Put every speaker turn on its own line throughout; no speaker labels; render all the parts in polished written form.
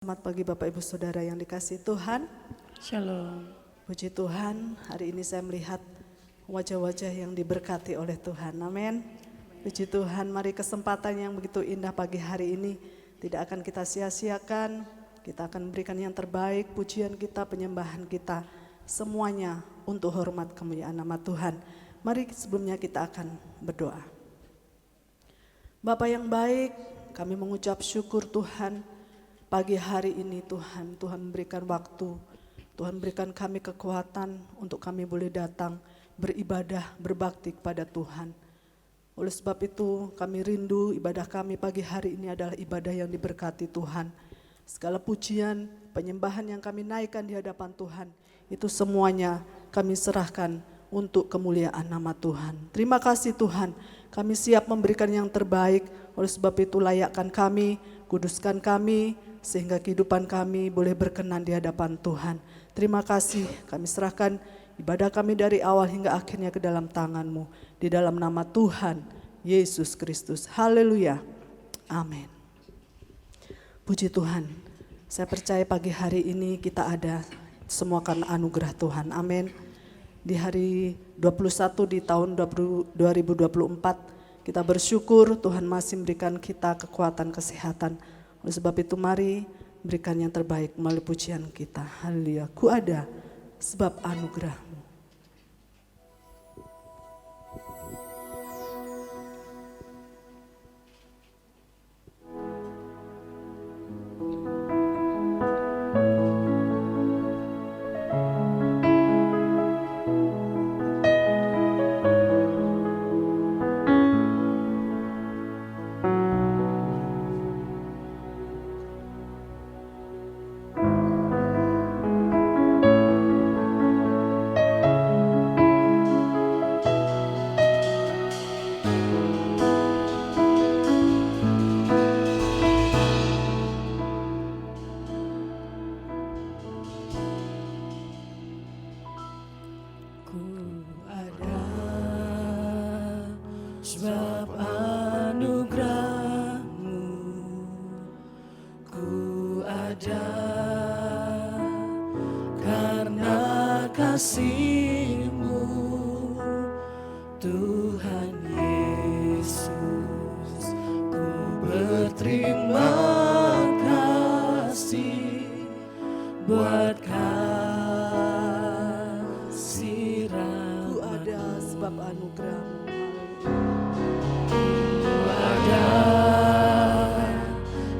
Selamat pagi Bapak Ibu Saudara yang dikasihi Tuhan.
Shalom.
Puji Tuhan, hari ini saya melihat wajah-wajah yang diberkati oleh Tuhan. Amin. Puji Tuhan, mari kesempatan yang begitu indah pagi hari ini tidak akan kita sia-siakan. Kita akan memberikan yang terbaik, pujian kita, penyembahan kita, semuanya untuk hormat kemuliaan nama Tuhan. Mari sebelumnya kita akan berdoa. Bapa yang baik, kami mengucap syukur Tuhan. Pagi hari ini Tuhan memberikan waktu, Tuhan berikan kami kekuatan untuk kami boleh datang beribadah, berbakti kepada Tuhan. Oleh sebab itu kami rindu ibadah kami pagi hari ini adalah ibadah yang diberkati Tuhan. Segala pujian, penyembahan yang kami naikkan di hadapan Tuhan, itu semuanya kami serahkan untuk kemuliaan nama Tuhan. Terima kasih Tuhan, kami siap memberikan yang terbaik. Oleh sebab itu layakkan kami, kuduskan kami, sehingga kehidupan kami boleh berkenan di hadapan Tuhan. Terima kasih, kami serahkan ibadah kami dari awal hingga akhirnya ke dalam tangan-Mu. Di dalam nama Tuhan Yesus Kristus. Haleluya. Amin. Puji Tuhan, saya percaya pagi hari ini kita ada semua karena anugerah Tuhan. Amin. Di hari 21 di tahun 2024, kita bersyukur Tuhan masih memberikan kita kekuatan, kesehatan. Oleh sebab itu mari berikan yang terbaik melalui pujian kita. Haleluya. Ku ada sebab anugerah-Mu.
Sebab anugerah-Mu, ku ada karena kasih-Mu, Tuhan Yesus. Ku berterima kasih buat kasih rahmat.
Ku ada sebab anugerah-Mu.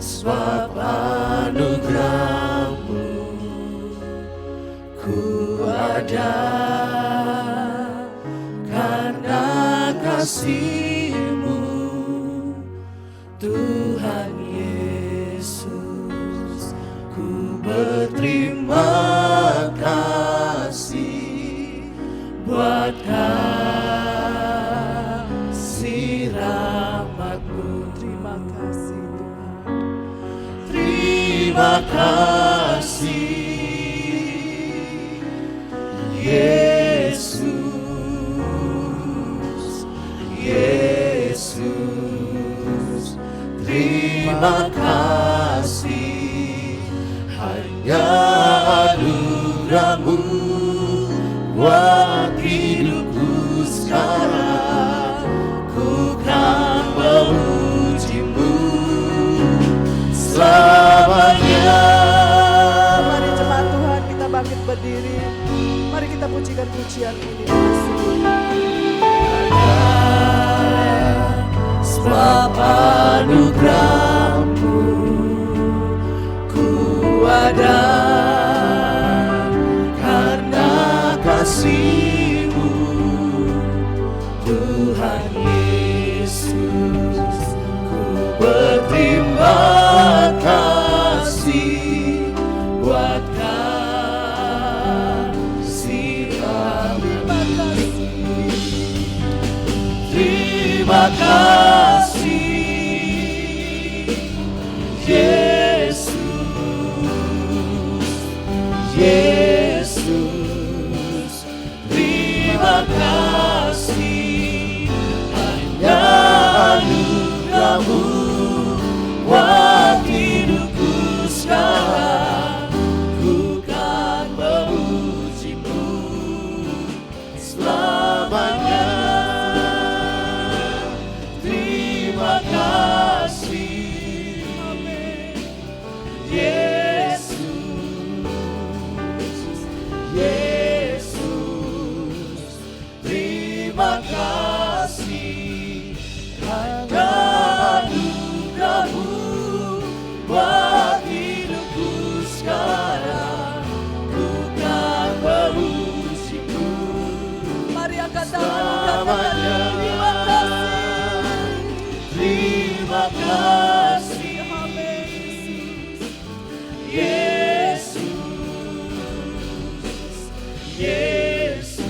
Sebab anugerah-Mu, ku ada karena kasih-Mu, Tuhan Yesus. Ku berterima kasih buat kasih rahmat-Mu.
Terima kasih Tuhan.
Terima kasih Yesus, Yesus. Terima kasih, hanya anugerah-Mu buat hidupku sekarang. Ku kan memuji-Mu selamanya.
Mari jemaat Tuhan kita bangkit berdiri. Mari kita pujikan pujian ini.
Sebab anugerah-Mu, ku ada karena kasih-Mu, Tuhan Yesus. Ku berterima kasih buat kasih rahmat. Terima kasih Yesus, Yesus. Terima kasih, hanya anugerah-Mu. kasih Yesus, Yesus,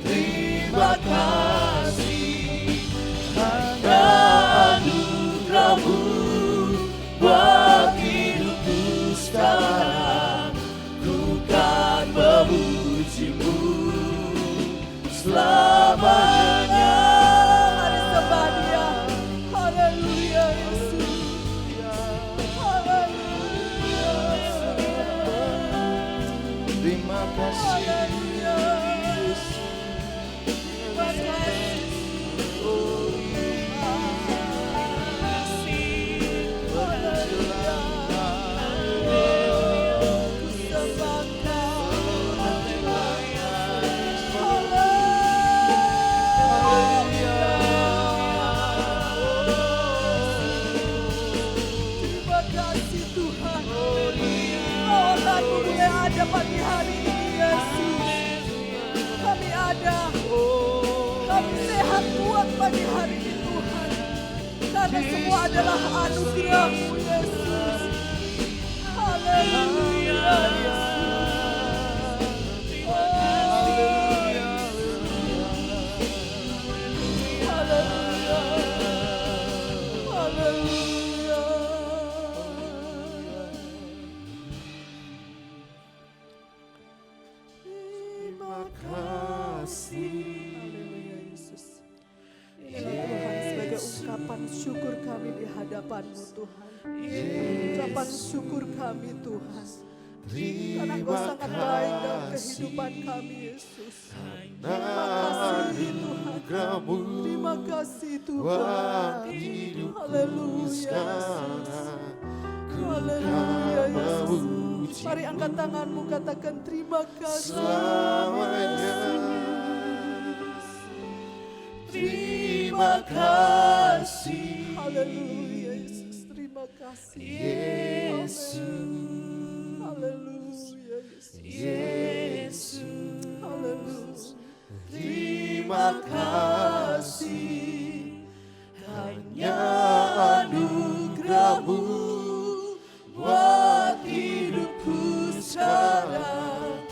terima kasih. Hanya anugerah-Mu buat hidupku sekarang. Ku kan memuji-Mu selamanya.
Mari sembah Dia. Haleluya Yesus. Haleluya.
Terima kasih
Yesus. Terima kasih. Pagi hari ini Yesus, kami ada, kami sehat kuat pagi hari ini Tuhan, karena semua adalah anugerah-Mu Yesus. Haleluya syukur kami di hadapan-Mu Tuhan. Ucapan syukur kami Tuhan. Karena Engkau sangat baik dalam kehidupan kami Yesus. Terima kasih Tuhan. Terima kasih Tuhan. Haleluya Yesus. Haleluya Yesus. Mari angkat tanganmu, katakan terima kasih.
Terima kasih.
Haleluya Yesus. Terima kasih.
Yesus.
Haleluya Yesus.
Yesus.
Haleluya.
Terima kasih. Hanya anugerah-Mu buat hidupku sekarang.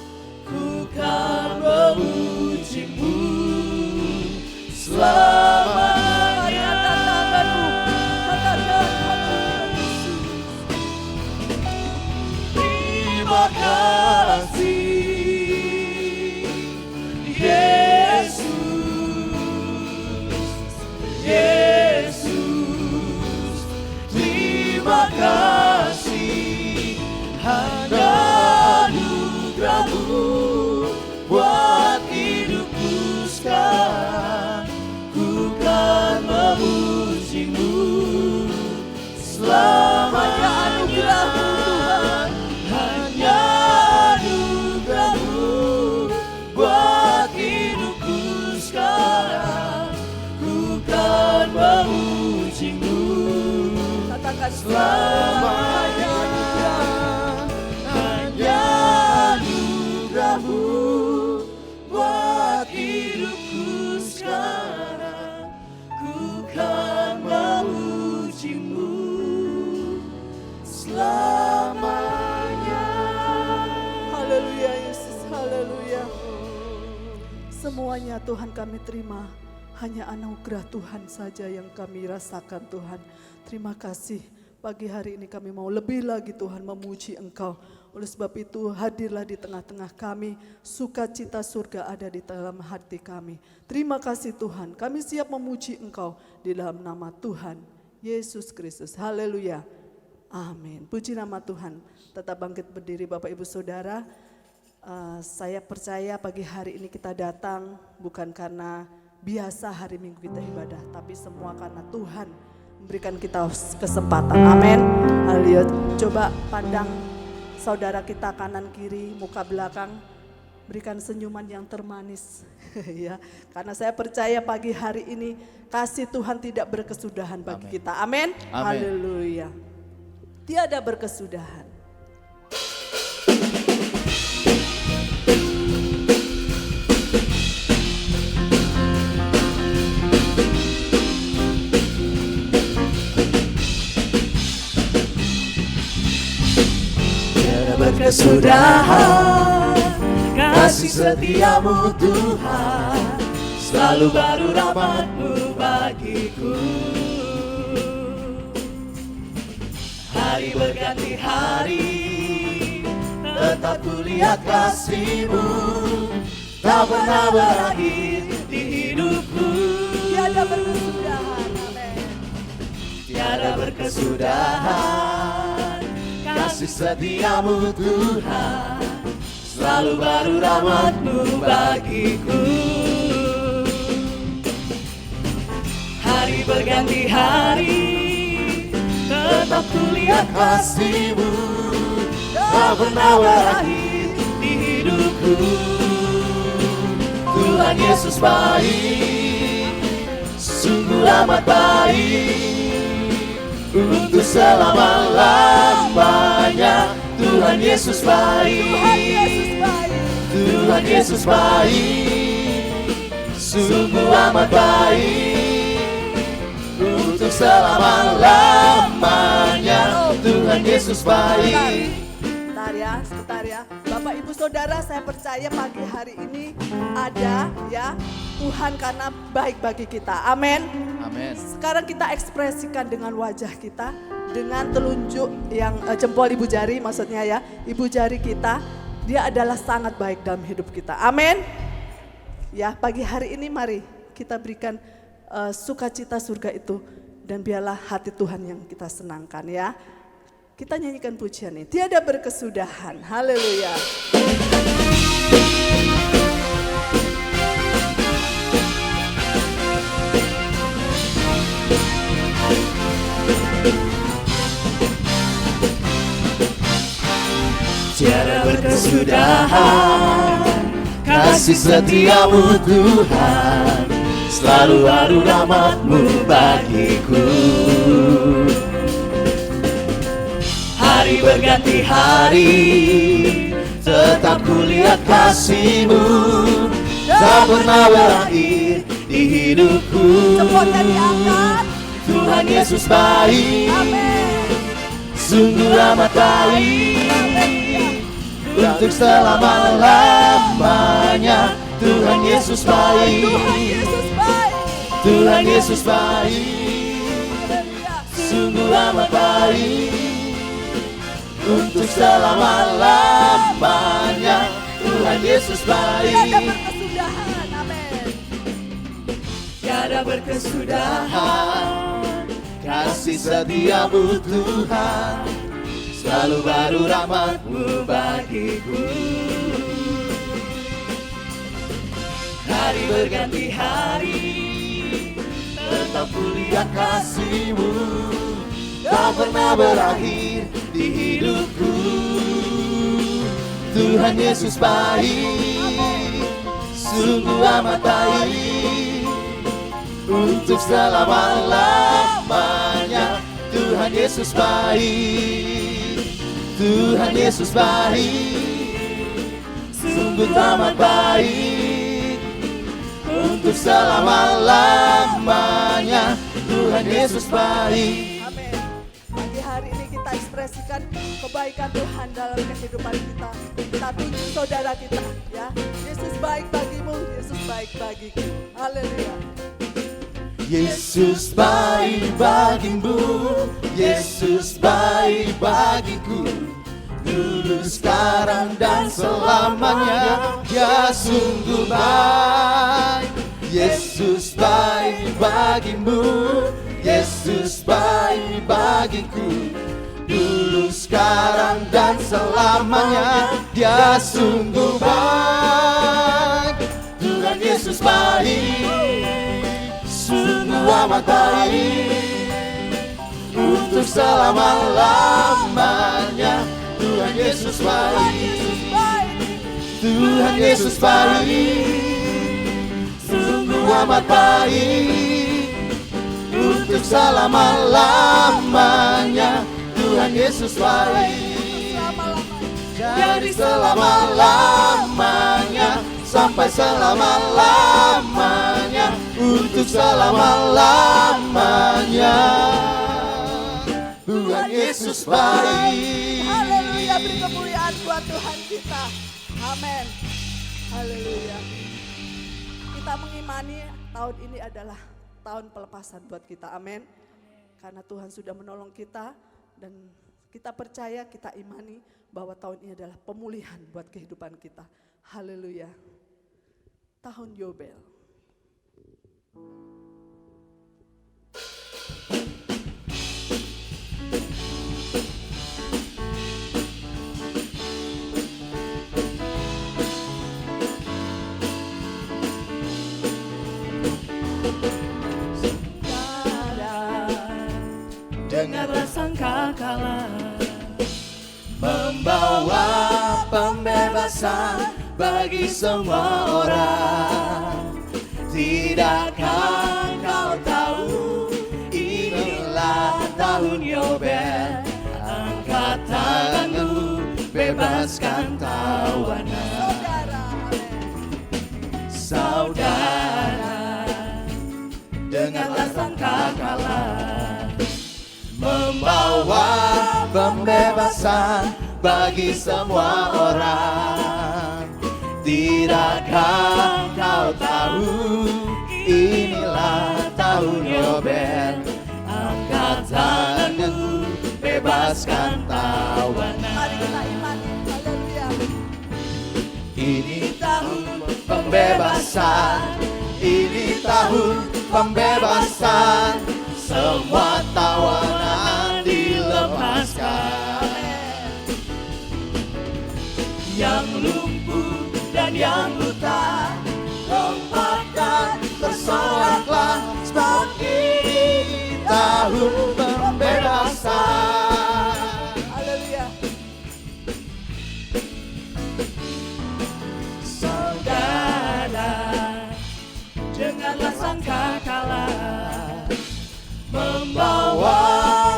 Ku kan memuji-Mu selamanya. Terima kasih Yesus, Yesus, terima kasih. Hanya anugerah-Mu buat hidupku sekarang. Ku kan memuji-Mu selamanya. Anugerah-Mu Tuhan, hanya anugerah-Mu buat hidupku sekarang. Ku kan memuji-Mu
Katakan
selamanya. Hanya anugerah-Mu buat hidupku sekarang. Ku kan memuji-Mu selamanya.
haleluya Yesus, haleluya. Semuanya Tuhan kami terima, hanya anugerah Tuhan saja yang kami rasakan Tuhan. Terima kasih, pagi hari ini kami mau lebih lagi Tuhan memuji Engkau. Oleh sebab itu hadirlah di tengah-tengah kami, sukacita surga ada di dalam hati kami. Terima kasih Tuhan, kami siap memuji Engkau di dalam nama Tuhan Yesus Kristus. Haleluya. Amin. Puji nama Tuhan. Tetap bangkit berdiri Bapak Ibu Saudara. Saya percaya pagi hari ini kita datang bukan karena biasa hari Minggu kita ibadah, tapi semua karena Tuhan memberikan kita kesempatan. Amin. Haleluya. Coba pandang saudara kita kanan kiri, muka belakang, berikan senyuman yang termanis. Ya, karena saya percaya pagi hari ini kasih Tuhan tidak berkesudahan bagi kita. Amin. Haleluya. Tiada berkesudahan.
berkesudahan, kasih setiamu Tuhan, selalu baru rahmat-Mu bagiku. Hari berganti hari, tetap kulihat kasih-Mu, tak pernah berakhir di hidupku.
Tiada berkesudahan, amin.
Tiada berkesudahan, kasih setiamu Tuhan, selalu baru rahmat-Mu bagiku. Hari berganti hari, tetap kulihat kasih-Mu, tak pernah berakhir di hidupku. Tuhan Yesus baik, sungguh amat baik, untuk selama-lamanya. Tuhan Yesus baik, Tuhan Yesus baik, sungguh amat baik, untuk selama-lamanya. Tuhan Yesus baik.
Sebentar ya, Bapak Ibu Saudara, saya percaya pagi hari ini ada ya Tuhan karena baik bagi kita, amin.
Amin.
Sekarang kita ekspresikan dengan wajah kita, dengan telunjuk yang jempol ibu jari, maksudnya ya, ibu jari kita, dia adalah sangat baik dalam hidup kita, amin. Ya, pagi hari ini mari kita berikan sukacita surga itu, dan biarlah hati Tuhan yang kita senangkan ya. Kita nyanyikan pujian ini, tiada berkesudahan, haleluya.
Tiada berkesudahan, kasih setiamu Tuhan, selalu baru rahmat-Mu bagiku. Hari berganti hari, tetap kulihat kasih-Mu, tak pernah berakhir di hidupku.
Jempolnya diangkat.
Tuhan Yesus baik,
Amin.
sungguh amat baik, untuk selama-lamanya. Tuhan Yesus baik,
Tuhan Yesus baik.
Tuhan Yesus baik, sungguh amat baik, untuk selama-lamanya. Tuhan Yesus baik.
Tiada berkesudahan, amin.
Tiada berkesudahan, kasih setiamu Tuhan, selalu baru rahmat-Mu bagiku. Hari berganti hari, tetap kulihat kasih-Mu, tak pernah berakhir di hidupku. Tuhan Yesus baik, sungguh amat baik, untuk selama-lamanya. Tuhan Yesus baik, Tuhan Yesus baik, sungguh amat baik, untuk selama-lamanya. Tuhan Yesus baik.
Amin. Pagi hari ini kita ekspresikan kebaikan Tuhan dalam kehidupan kita. Kita tunjuk saudara kita ya. Yesus baik bagimu, Yesus baik bagiku. Haleluya.
Yesus baik bagimu, Yesus baik bagiku, dulu, sekarang, dan selamanya. Dia sungguh baik. Yesus baik bagimu, Yesus baik bagiku, dulu, sekarang, dan selamanya. Dia sungguh baik. Tuhan Yesus baik, sungguh amat baik, untuk selama-lamanya. Tuhan Yesus baik, Tuhan Yesus baik, sungguh amat baik, untuk selama-lamanya. Tuhan Yesus baik, dari selama-lamanya sampai selama-lamanya, untuk selama-lamanya. Tuhan Yesus baik.
Haleluya, beri kemuliaan buat Amin. Haleluya. Kita mengimani tahun ini adalah tahun pelepasan buat kita. Amin. Karena Tuhan sudah menolong kita dan kita percaya, kita imani bahwa tahun ini adalah pemulihan buat kehidupan kita. Haleluya. Tahun Yobel.
Dengarlah sangkakala membawa pembebasan bagi semua orang. Tidakkah kau tahu inilah tahun Yobel? Angkat tanganmu, bebaskan tawanan. Saudara, dengarlah sangkakala membawa pembebasan bagi semua orang. Tidakkah kau tahu inilah tahun Yobel? Angkat tanganmu, bebaskan tawanan.
Mari kita imani. Haleluya.
Ini tahun pembebasan, ini tahun pembebasan. Semua tawanan dilepaskan. Yang lumpuh dan yang buta, lompat dan bersoraklah, sebab ini tahun pembebasan.
Haleluya.
Saudara, dengarlah sangkakala membawa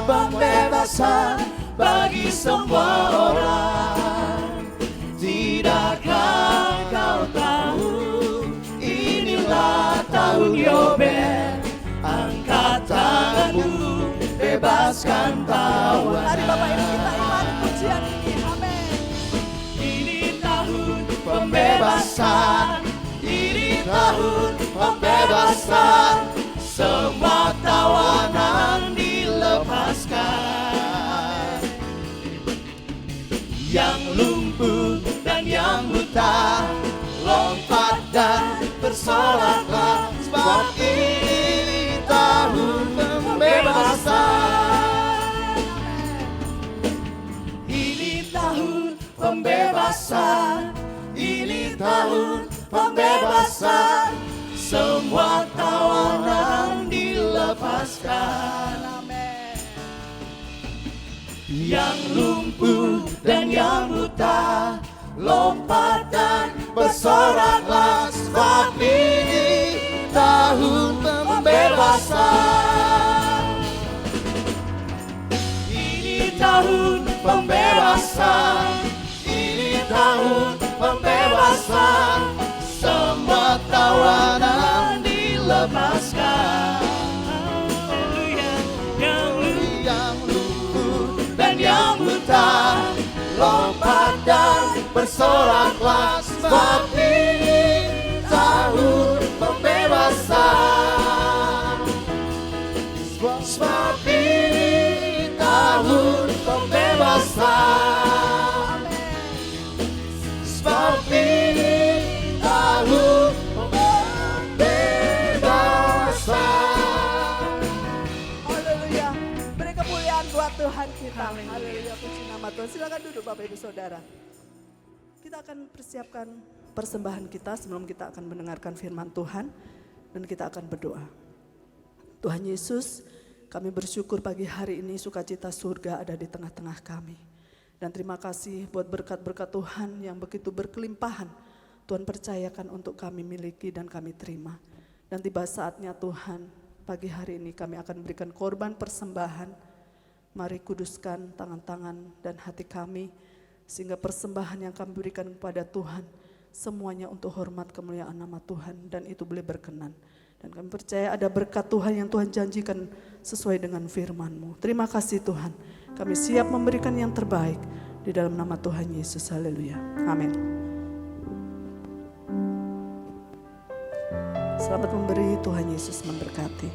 pembebasan bagi semua orang. Tidakkah kau tahu inilah tahun Yobel? Angkat tanganmu, bebaskan tawanan.
Mari Bapak Ibu kita imani pujian ini. Amin.
Ini tahun pembebasan, ini tahun pembebasan. Semua tawanan dilepaskan. Yang lumpuh dan yang buta, lompat dan bersoraklah, sebab ini tahun pembebasan. Ini tahun pembebasan, ini tahun pembebasan. Semua tawanan dilepaskan.
Amin.
Yang lumpuh dan yang buta, lompat dan bersoraklah, sebab ini tahun pembebasan. Ini tahun pembebasan, ini tahun pembebasan. Semua tawanan dilepaskan. Yang lumpuh dan yang buta, lompat dan bersoraklah, sebab ini tahun pembebasan. Sebab ini tahun pembebasan. Sebab ini tahun pembebasan.
Haleluya. Beri kemuliaan buat Tuhan kita. Haleluya. Puji nama Tuhan. Silakan duduk Bapak Ibu Saudara. Kita akan persiapkan persembahan kita sebelum kita akan mendengarkan firman Tuhan. Dan kita akan berdoa. Tuhan Yesus, kami bersyukur pagi hari ini sukacita surga ada di tengah-tengah kami. Dan terima kasih buat berkat-berkat Tuhan yang begitu berkelimpahan. Tuhan percayakan untuk kami miliki dan kami terima. Dan tiba saatnya Tuhan, pagi hari ini kami akan berikan korban persembahan. Mari kuduskan tangan-tangan dan hati kami, sehingga persembahan yang kami berikan kepada Tuhan, semuanya untuk hormat kemuliaan nama Tuhan, dan itu boleh berkenan. Dan kami percaya ada berkat Tuhan yang Tuhan janjikan sesuai dengan firman-Mu. Terima kasih Tuhan, kami siap memberikan yang terbaik di dalam nama Tuhan Yesus. Haleluya. Amin. Selamat memberi, Tuhan Yesus memberkati.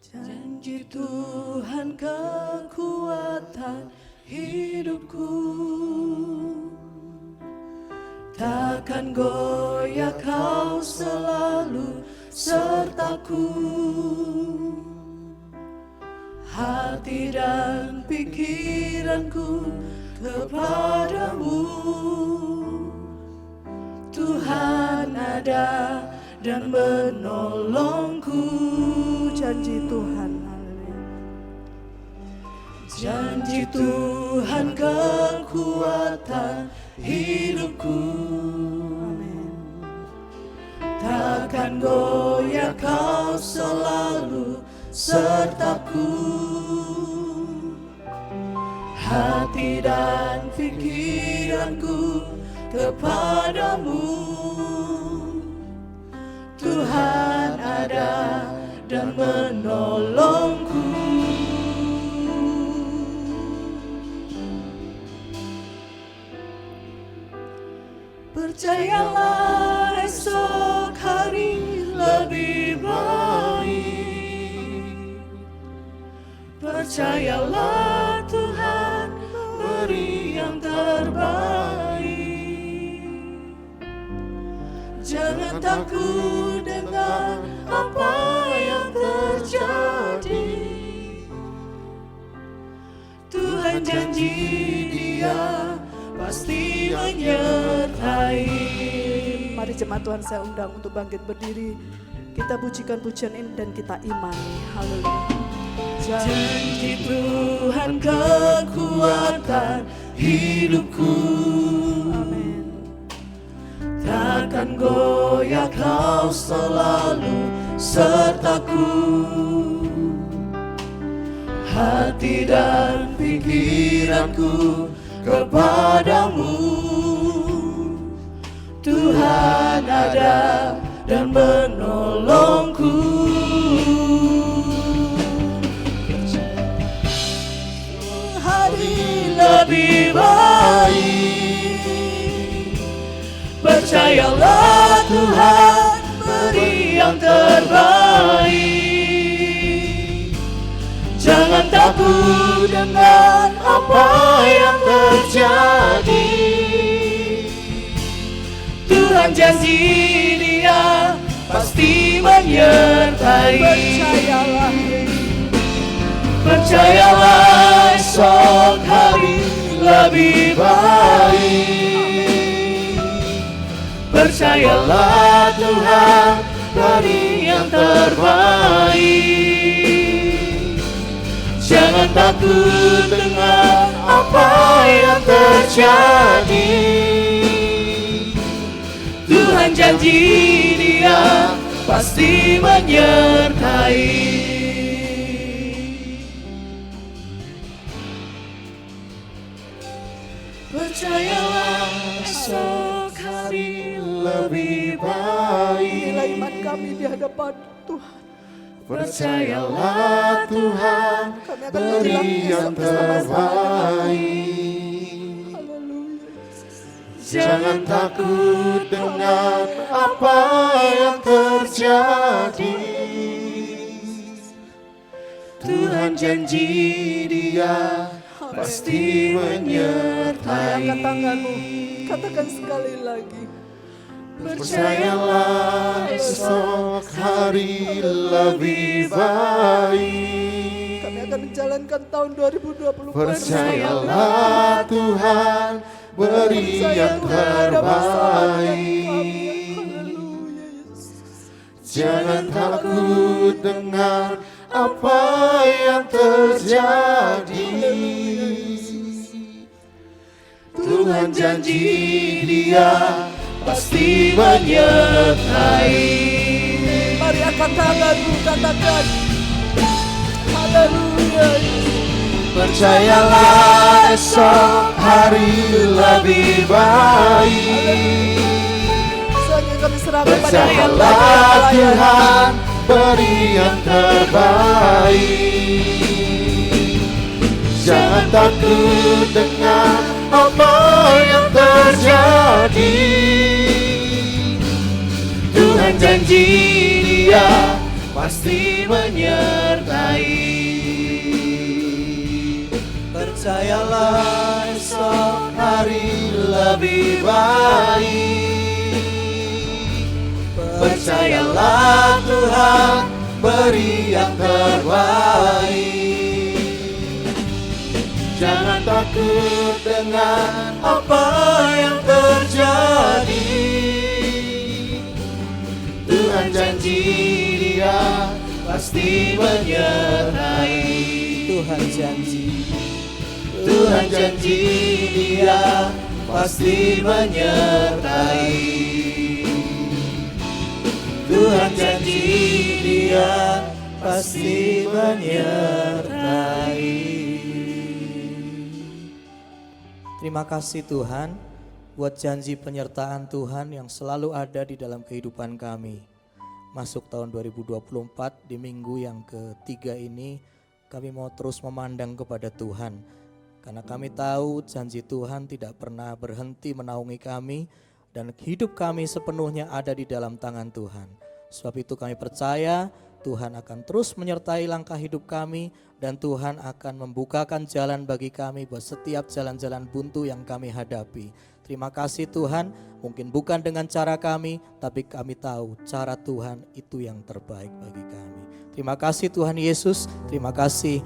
Janji Tuhan kekuatan hidupku, takkan goyah, Kau selalu sertaku. Hati dan pikiranku kepadamu, Tuhan ada dan menolongku. Janji Tuhan, janji Tuhan kekuatan hidupku. Amin. Takkan goyah, Kau selalu sertaku. Hati dan pikiranku kepadamu, Tuhan ada dan menolongku. Percayalah esok hari lebih baik. Percayalah Tuhan beri yang terbaik. Jangan takut dengan apa yang terjadi. Tuhan janji Dia pasti menyertai. Mari jemaat Tuhan, saya undang untuk bangkit berdiri. Kita pujikan pujian ini dan kita imani. Haleluya. Janji Tuhan kekuatan hidupku. Amin. Takkan goyah, Kau selalu sertaku. Hati dan pikiranku kepadamu, Tuhan ada dan menolongku. Hari lebih baik. Percayalah Tuhan beri yang terbaik. Jangan takut dengan apa yang terjadi. Tuhan janji Dia pasti menyertai. Percayalah, percayalah esok hari lebih baik. Percayalah Tuhan beri yang terbaik. Jangan takut dengan apa yang terjadi. Tuhan janji Dia pasti menyertai. Percayalah esok hari lebih baik. Inilah iman kami di hadapan Tuhan. Percayalah Tuhan beri yang terbaik. Jangan takut dengan apa yang terjadi. Tuhan janji Dia pasti menyertai. Angkat tanganmu, katakan sekali lagi. Percayalah esok hari lebih baik. Kami akan menjalankan tahun 2020. Percayalah Tuhan beri yang terbaik. Jangan takut dengan apa yang terjadi. Tuhan janji Dia pasti menyertai. Mari angkat tanganmu, katakan haleluya. Percayalah esok hari lebih baik. Percayalah Tuhan
beri yang terbaik. Jangan takut dengan apa yang terjadi. Tuhan janji Dia pasti menyertai. Percayalah esok hari lebih baik. Percayalah Tuhan beri yang terbaik. Jangan takut dengan apa yang terjadi. Tuhan janji Dia pasti menyertai.
Tuhan janji,
Tuhan janji Dia pasti menyertai. Tuhan janji Dia pasti menyertai.
terima kasih Tuhan buat janji penyertaan Tuhan yang selalu ada di dalam kehidupan kami. Masuk tahun 2024 di minggu yang ketiga ini, kami mau terus memandang kepada Tuhan. Karena kami tahu janji Tuhan tidak pernah berhenti menaungi kami dan hidup kami sepenuhnya ada di dalam tangan Tuhan. Sebab itu kami percaya Tuhan akan terus menyertai langkah hidup kami dan Tuhan akan membukakan jalan bagi kami buat setiap jalan-jalan buntu yang kami hadapi. Terima kasih Tuhan, mungkin bukan dengan cara kami, tapi kami tahu cara Tuhan itu yang terbaik bagi kami. Terima kasih Tuhan Yesus, terima kasih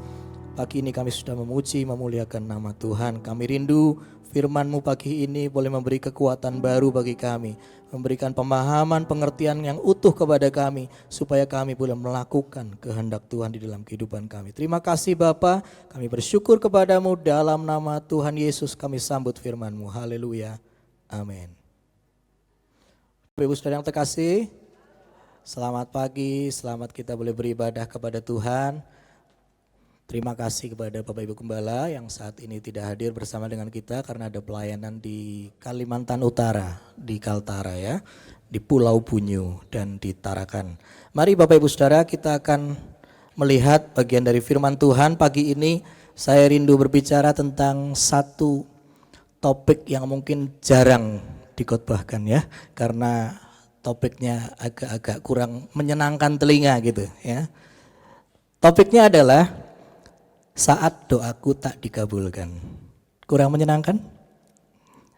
pagi ini kami sudah memuji, memuliakan nama Tuhan. Kami rindu firman-Mu pagi ini boleh memberi kekuatan baru bagi kami, memberikan pemahaman, pengertian yang utuh kepada kami, supaya kami boleh melakukan kehendak Tuhan di dalam kehidupan kami. Terima kasih Bapa, kami bersyukur kepadamu dalam nama Tuhan Yesus kami sambut firman-Mu. Haleluya, amin. Bapak Ibu Saudara yang terkasih, selamat pagi, selamat kita boleh beribadah kepada Tuhan. Terima kasih kepada Bapak Ibu Gembala yang saat ini tidak hadir bersama dengan kita karena ada pelayanan di Kalimantan Utara, di Kaltara ya, di Pulau Bunyu dan di Tarakan. Mari Bapak Ibu Saudara, kita akan melihat bagian dari firman Tuhan. Pagi ini saya rindu berbicara tentang satu topik yang mungkin jarang dikhotbahkan ya, karena topiknya agak-agak kurang menyenangkan telinga gitu ya. Topiknya adalah saat doaku tak dikabulkan. Kurang menyenangkan?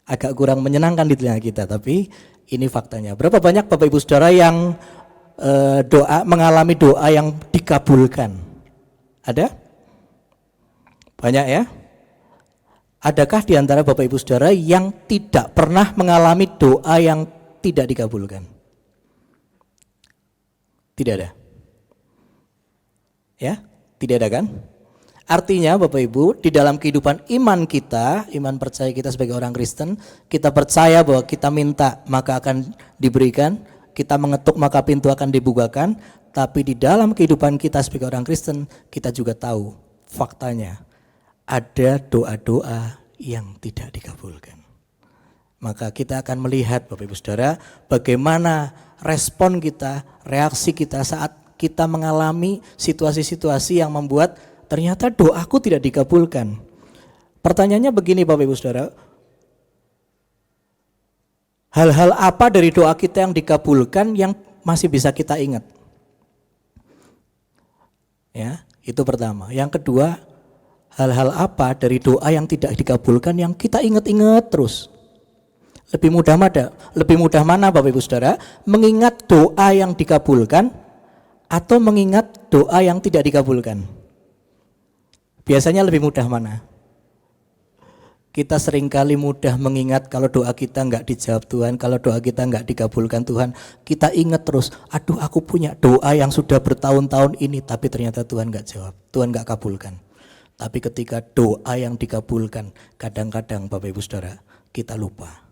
Agak kurang menyenangkan di telinga kita, tapi ini faktanya. Berapa banyak Bapak Ibu Saudara yang mengalami doa yang dikabulkan? Ada? Banyak ya? Adakah di antara Bapak Ibu Saudara yang tidak pernah mengalami doa yang tidak dikabulkan? Tidak ada? Ya? Tidak ada kan? Artinya Bapak Ibu, di dalam kehidupan iman kita, iman percaya kita sebagai orang Kristen, kita percaya bahwa kita minta maka akan diberikan, kita mengetuk maka pintu akan dibukakan, tapi di dalam kehidupan kita sebagai orang Kristen, kita juga tahu faktanya ada doa-doa yang tidak dikabulkan. Maka kita akan melihat Bapak Ibu Saudara bagaimana respon kita, reaksi kita saat kita mengalami situasi-situasi yang membuat ternyata doaku tidak dikabulkan. Pertanyaannya begini Bapak Ibu Saudara, hal-hal apa dari doa kita yang dikabulkan yang masih bisa kita ingat? Ya, itu pertama. Yang kedua, hal-hal apa dari doa yang tidak dikabulkan yang kita ingat-ingat terus? Lebih mudah mana Bapak Ibu Saudara, mengingat doa yang dikabulkan atau mengingat doa yang tidak dikabulkan? Biasanya lebih mudah mana? Kita seringkali mudah mengingat kalau doa kita enggak dijawab Tuhan, kalau doa kita enggak dikabulkan Tuhan. Kita ingat terus, aduh aku punya doa yang sudah bertahun-tahun ini tapi ternyata Tuhan enggak jawab, Tuhan enggak kabulkan. Tapi ketika doa yang dikabulkan, kadang-kadang Bapak Ibu Saudara, kita lupa.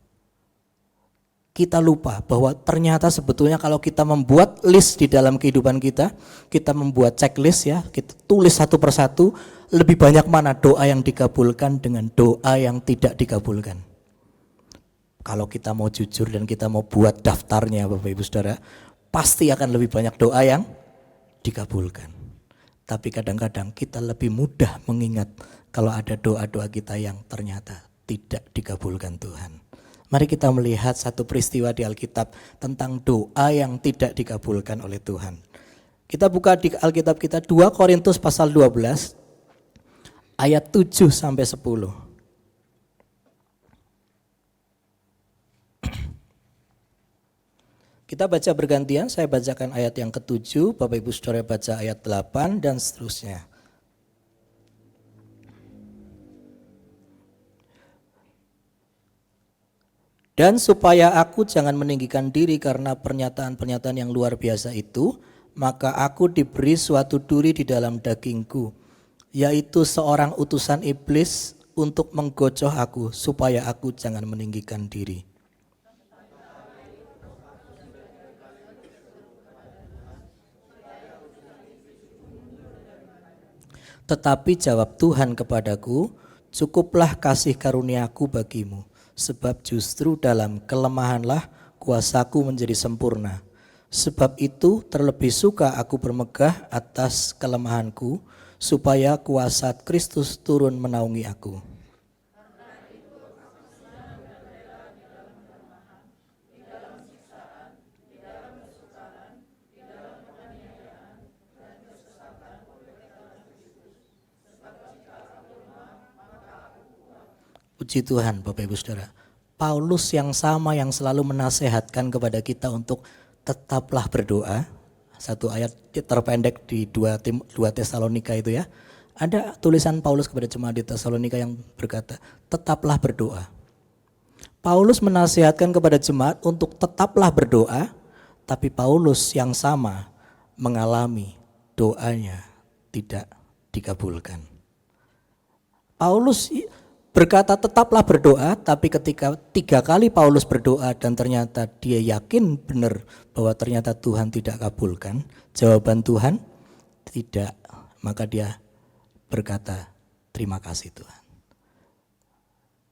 Kita lupa bahwa ternyata sebetulnya kalau kita membuat list di dalam kehidupan kita membuat checklist ya, kita tulis satu persatu, lebih banyak mana doa yang dikabulkan dengan doa yang tidak dikabulkan. Kalau kita mau jujur dan kita mau buat daftarnya Bapak Ibu Saudara, pasti akan lebih banyak doa yang dikabulkan. Tapi kadang-kadang kita lebih mudah mengingat kalau ada doa-doa kita yang ternyata tidak dikabulkan Tuhan. Mari kita melihat satu peristiwa di Alkitab tentang doa yang tidak dikabulkan oleh Tuhan. Kita buka di Alkitab kita 2 Korintus pasal 12 ayat 7 sampai 10. Kita baca bergantian, saya bacakan ayat yang ke-7, Bapak Ibu Saudara baca ayat 8 dan seterusnya. Dan supaya aku jangan meninggikan diri karena pernyataan-pernyataan yang luar biasa itu, maka aku diberi suatu duri di dalam dagingku, yaitu seorang utusan iblis untuk menggocoh aku supaya aku jangan meninggikan diri. Tetapi jawab Tuhan kepadaku, cukuplah kasih karuniaku bagimu, sebab justru dalam kelemahanlah kuasaku menjadi sempurna. Sebab itu terlebih suka aku bermegah atas kelemahanku, supaya kuasa Kristus turun menaungi aku. Puji Tuhan Bapak Ibu Saudara. Paulus yang sama yang selalu menasehatkan kepada kita untuk tetaplah berdoa. Satu ayat terpendek di 2 Tesalonika itu ya. Ada tulisan Paulus kepada jemaat di Tesalonika yang berkata, tetaplah berdoa. Paulus menasehatkan kepada jemaat untuk tetaplah berdoa, tapi Paulus yang sama mengalami doanya tidak dikabulkan. Paulus berkata tetaplah berdoa, tapi ketika 3 kali Paulus berdoa dan ternyata dia yakin benar bahwa ternyata Tuhan tidak kabulkan, jawaban Tuhan tidak, maka dia berkata terima kasih Tuhan.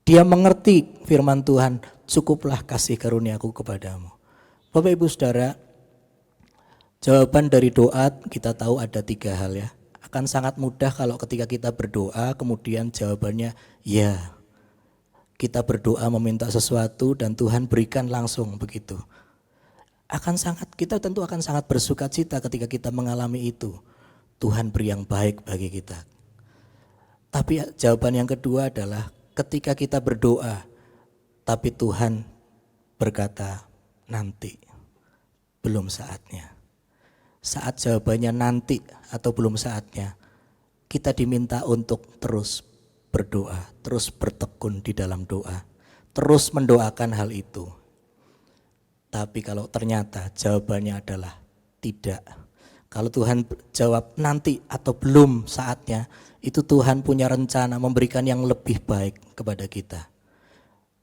Dia mengerti firman Tuhan, cukuplah kasih karuniaku kepadamu. Bapak Ibu Saudara, jawaban dari doa kita tahu ada 3 hal ya. Akan sangat mudah kalau ketika kita berdoa kemudian jawabannya ya. Kita berdoa meminta sesuatu dan Tuhan berikan langsung begitu. Kita tentu akan sangat bersuka cita ketika kita mengalami itu. Tuhan beri yang baik bagi kita. Tapi jawaban yang kedua adalah ketika kita berdoa tapi Tuhan berkata nanti, belum saatnya. Saat jawabannya nanti atau belum saatnya, kita diminta untuk terus berdoa, terus bertekun di dalam doa, terus mendoakan hal itu. Tapi kalau ternyata jawabannya adalah tidak, kalau Tuhan jawab nanti atau belum saatnya, itu Tuhan punya rencana memberikan yang lebih baik kepada kita.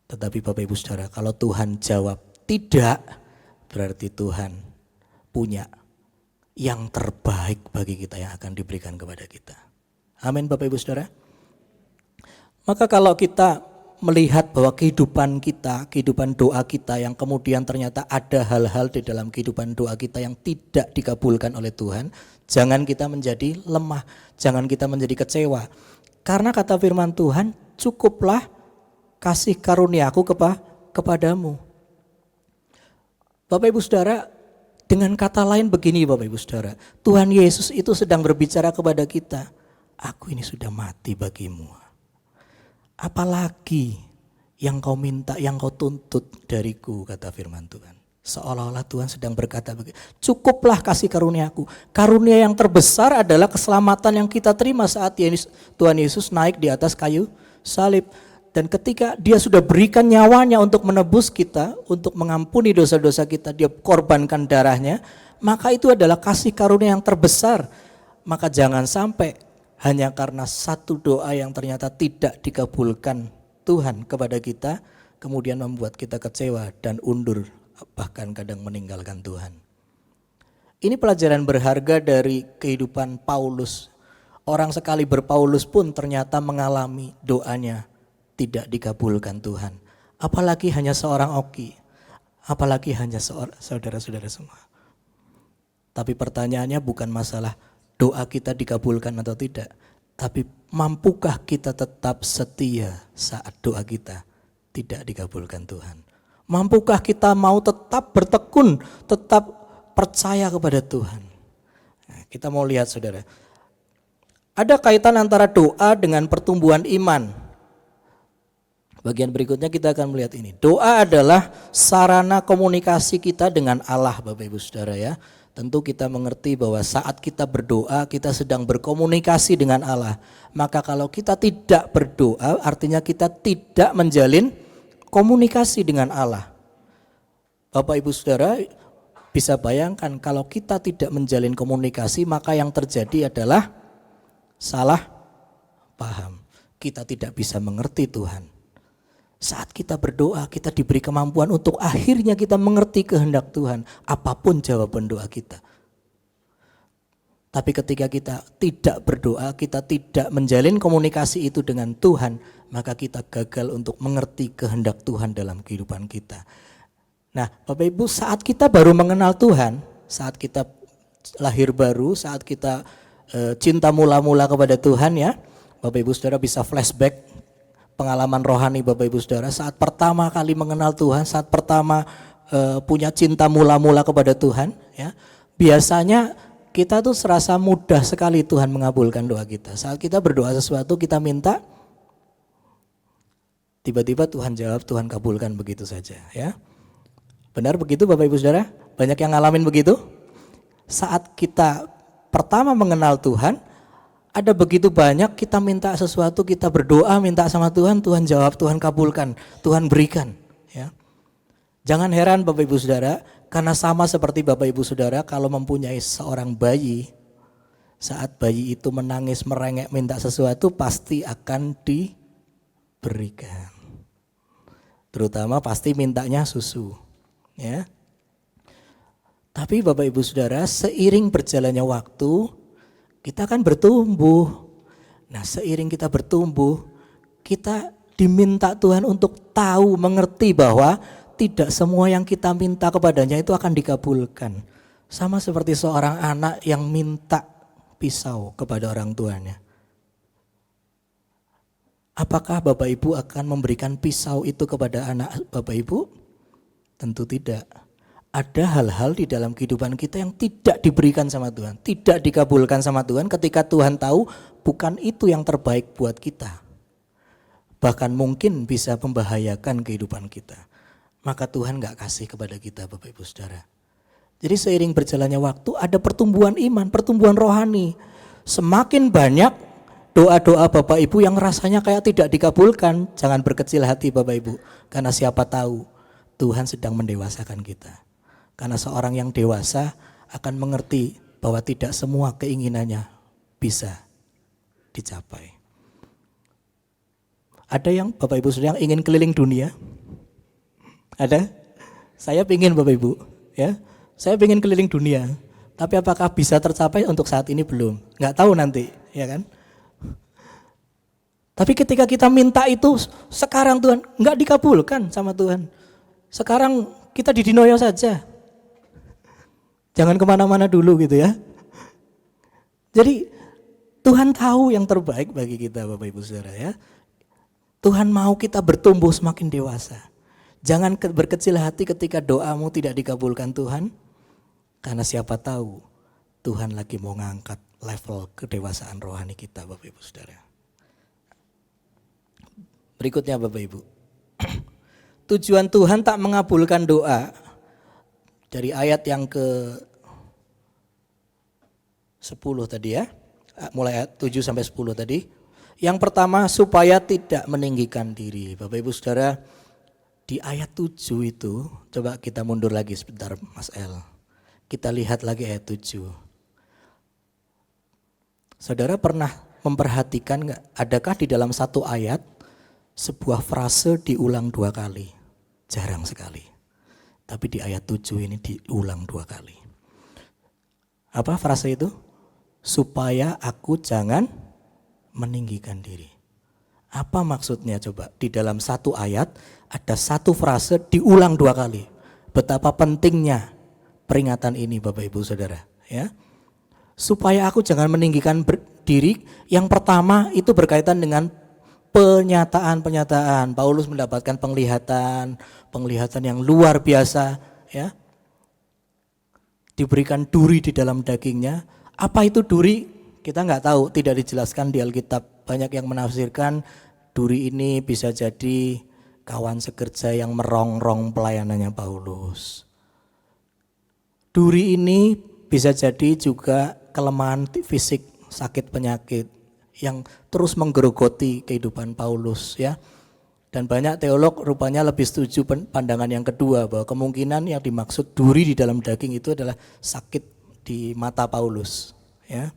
Tetapi Bapak Ibu Saudara, kalau Tuhan jawab tidak, berarti Tuhan punya yang terbaik bagi kita yang akan diberikan kepada kita. Amin Bapak Ibu Saudara. Maka kalau kita melihat bahwa kehidupan kita, kehidupan doa kita yang kemudian ternyata ada hal-hal di dalam kehidupan doa kita yang tidak dikabulkan oleh Tuhan, jangan kita menjadi lemah, jangan kita menjadi kecewa. Karena kata firman Tuhan, cukuplah kasih karuniaku kepadamu. Bapak Ibu Saudara, dengan kata lain begini Bapak Ibu Saudara, Tuhan Yesus itu sedang berbicara kepada kita, aku ini sudah mati bagimu. Apalagi yang kau minta, yang kau tuntut dariku, kata firman Tuhan. Seolah-olah Tuhan sedang berkata begini, cukuplah kasih karuniaku. Karunia yang terbesar adalah keselamatan yang kita terima saat Tuhan Yesus naik di atas kayu salib. Dan ketika dia sudah berikan nyawanya untuk menebus kita, untuk mengampuni dosa-dosa kita, dia korbankan darahnya, maka itu adalah kasih karunia yang terbesar. Maka jangan sampai hanya karena satu doa yang ternyata tidak dikabulkan Tuhan kepada kita, kemudian membuat kita kecewa dan undur, bahkan kadang meninggalkan Tuhan. Ini pelajaran berharga dari kehidupan Paulus. Orang sekali berPaulus pun ternyata mengalami doanya tidak dikabulkan Tuhan. Apalagi hanya seorang Oki, apalagi hanya saudara-saudara semua. Tapi pertanyaannya bukan masalah doa kita dikabulkan atau tidak, tapi mampukah kita tetap setia saat doa kita tidak dikabulkan Tuhan? Mampukah kita mau tetap bertekun, tetap percaya kepada Tuhan? Nah, kita mau lihat saudara, ada kaitan antara doa dengan pertumbuhan iman. Bagian berikutnya kita akan melihat ini. Doa adalah sarana komunikasi kita dengan Allah, Bapak Ibu Saudara ya. Tentu kita mengerti bahwa saat kita berdoa, kita sedang berkomunikasi dengan Allah. Maka kalau kita tidak berdoa, artinya kita tidak menjalin komunikasi dengan Allah. Bapak Ibu Saudara bisa bayangkan kalau kita tidak menjalin komunikasi, maka yang terjadi adalah salah paham. Kita tidak bisa mengerti Tuhan. Saat kita berdoa, kita diberi kemampuan untuk akhirnya kita mengerti kehendak Tuhan, apapun jawaban doa kita. Tapi ketika kita tidak berdoa, kita tidak menjalin komunikasi itu dengan Tuhan, maka kita gagal untuk mengerti kehendak Tuhan dalam kehidupan kita. Nah, Bapak Ibu, saat kita baru mengenal Tuhan, saat kita lahir baru, saat kita cinta mula-mula kepada Tuhan ya, Bapak Ibu Saudara bisa flashback pengalaman rohani Bapak Ibu Saudara saat pertama kali mengenal Tuhan, saat pertama punya cinta mula-mula kepada Tuhan ya. Biasanya kita tuh serasa mudah sekali Tuhan mengabulkan doa kita. Saat kita berdoa sesuatu, kita minta, tiba-tiba Tuhan jawab, Tuhan kabulkan begitu saja ya. Benar begitu Bapak Ibu Saudara? Banyak yang ngalamin begitu? Saat kita pertama mengenal Tuhan, ada begitu banyak kita minta sesuatu, kita berdoa, minta sama Tuhan, Tuhan jawab, Tuhan kabulkan, Tuhan berikan. Ya. Jangan heran Bapak Ibu Saudara, karena sama seperti Bapak Ibu Saudara kalau mempunyai seorang bayi, saat bayi itu menangis, merengek, minta sesuatu pasti akan diberikan. Terutama pasti mintanya susu. Ya. Tapi Bapak Ibu Saudara, seiring berjalannya waktu, kita akan bertumbuh. Nah, seiring kita bertumbuh, kita diminta Tuhan untuk tahu, mengerti bahwa tidak semua yang kita minta kepadanya itu akan dikabulkan. Sama seperti seorang anak yang minta pisau kepada orang tuanya. Apakah Bapak Ibu akan memberikan pisau itu kepada anak Bapak Ibu? Tentu tidak. Ada hal-hal di dalam kehidupan kita yang tidak diberikan sama Tuhan, tidak dikabulkan sama Tuhan ketika Tuhan tahu bukan itu yang terbaik buat kita. Bahkan mungkin bisa membahayakan kehidupan kita. Maka Tuhan gak kasih kepada kita Bapak Ibu Saudara. Jadi seiring berjalannya waktu ada pertumbuhan iman, pertumbuhan rohani. Semakin banyak doa-doa Bapak Ibu yang rasanya kayak tidak dikabulkan, jangan berkecil hati Bapak Ibu. Karena siapa tahu Tuhan sedang mendewasakan kita. Karena seorang yang dewasa akan mengerti bahwa tidak semua keinginannya bisa dicapai. Ada yang Bapak Ibu Saudara yang ingin keliling dunia? Ada? Saya ingin Bapak Ibu, ya. Saya ingin keliling dunia. Tapi apakah bisa tercapai untuk saat ini belum? Nggak tahu nanti, ya kan? Tapi ketika kita minta itu sekarang Tuhan, nggak dikabulkan sama Tuhan. Sekarang kita di Dinoyo saja. Jangan kemana-mana dulu gitu ya. Jadi Tuhan tahu yang terbaik bagi kita Bapak Ibu Saudara ya. Tuhan mau kita bertumbuh semakin dewasa. Jangan berkecil hati ketika doamu tidak dikabulkan Tuhan. Karena siapa tahu Tuhan lagi mau ngangkat level kedewasaan rohani kita Bapak Ibu Saudara. Berikutnya Bapak Ibu. Tujuan Tuhan tak mengabulkan doa. Dari ayat yang ke-10 tadi ya, mulai ayat 7 sampai 10 tadi. Yang pertama supaya tidak meninggikan diri. Bapak Ibu Saudara, di ayat 7 itu, coba kita mundur lagi sebentar Mas El. Kita lihat lagi ayat 7. Saudara pernah memperhatikan gak, adakah di dalam satu ayat sebuah frase diulang 2 kali? Jarang sekali. Tapi di ayat 7 ini diulang 2 kali. Apa frase itu? Supaya aku jangan meninggikan diri. Apa maksudnya coba? Di dalam satu ayat ada satu frase diulang 2 kali. Betapa pentingnya peringatan ini Bapak Ibu Saudara. Ya. Supaya aku jangan meninggikan diri, yang pertama itu berkaitan dengan penyataan. Paulus mendapatkan penglihatan yang luar biasa, ya. Diberikan duri di dalam dagingnya. Apa itu duri? Kita nggak tahu, tidak dijelaskan di Alkitab. Banyak yang menafsirkan duri ini bisa jadi kawan sekerja yang merongrong pelayanannya Paulus. Duri ini bisa jadi juga kelemahan fisik, sakit penyakit yang terus menggerogoti kehidupan Paulus, ya. Dan banyak teolog rupanya lebih setuju pandangan yang kedua, bahwa kemungkinan yang dimaksud duri di dalam daging itu adalah sakit di mata Paulus, ya.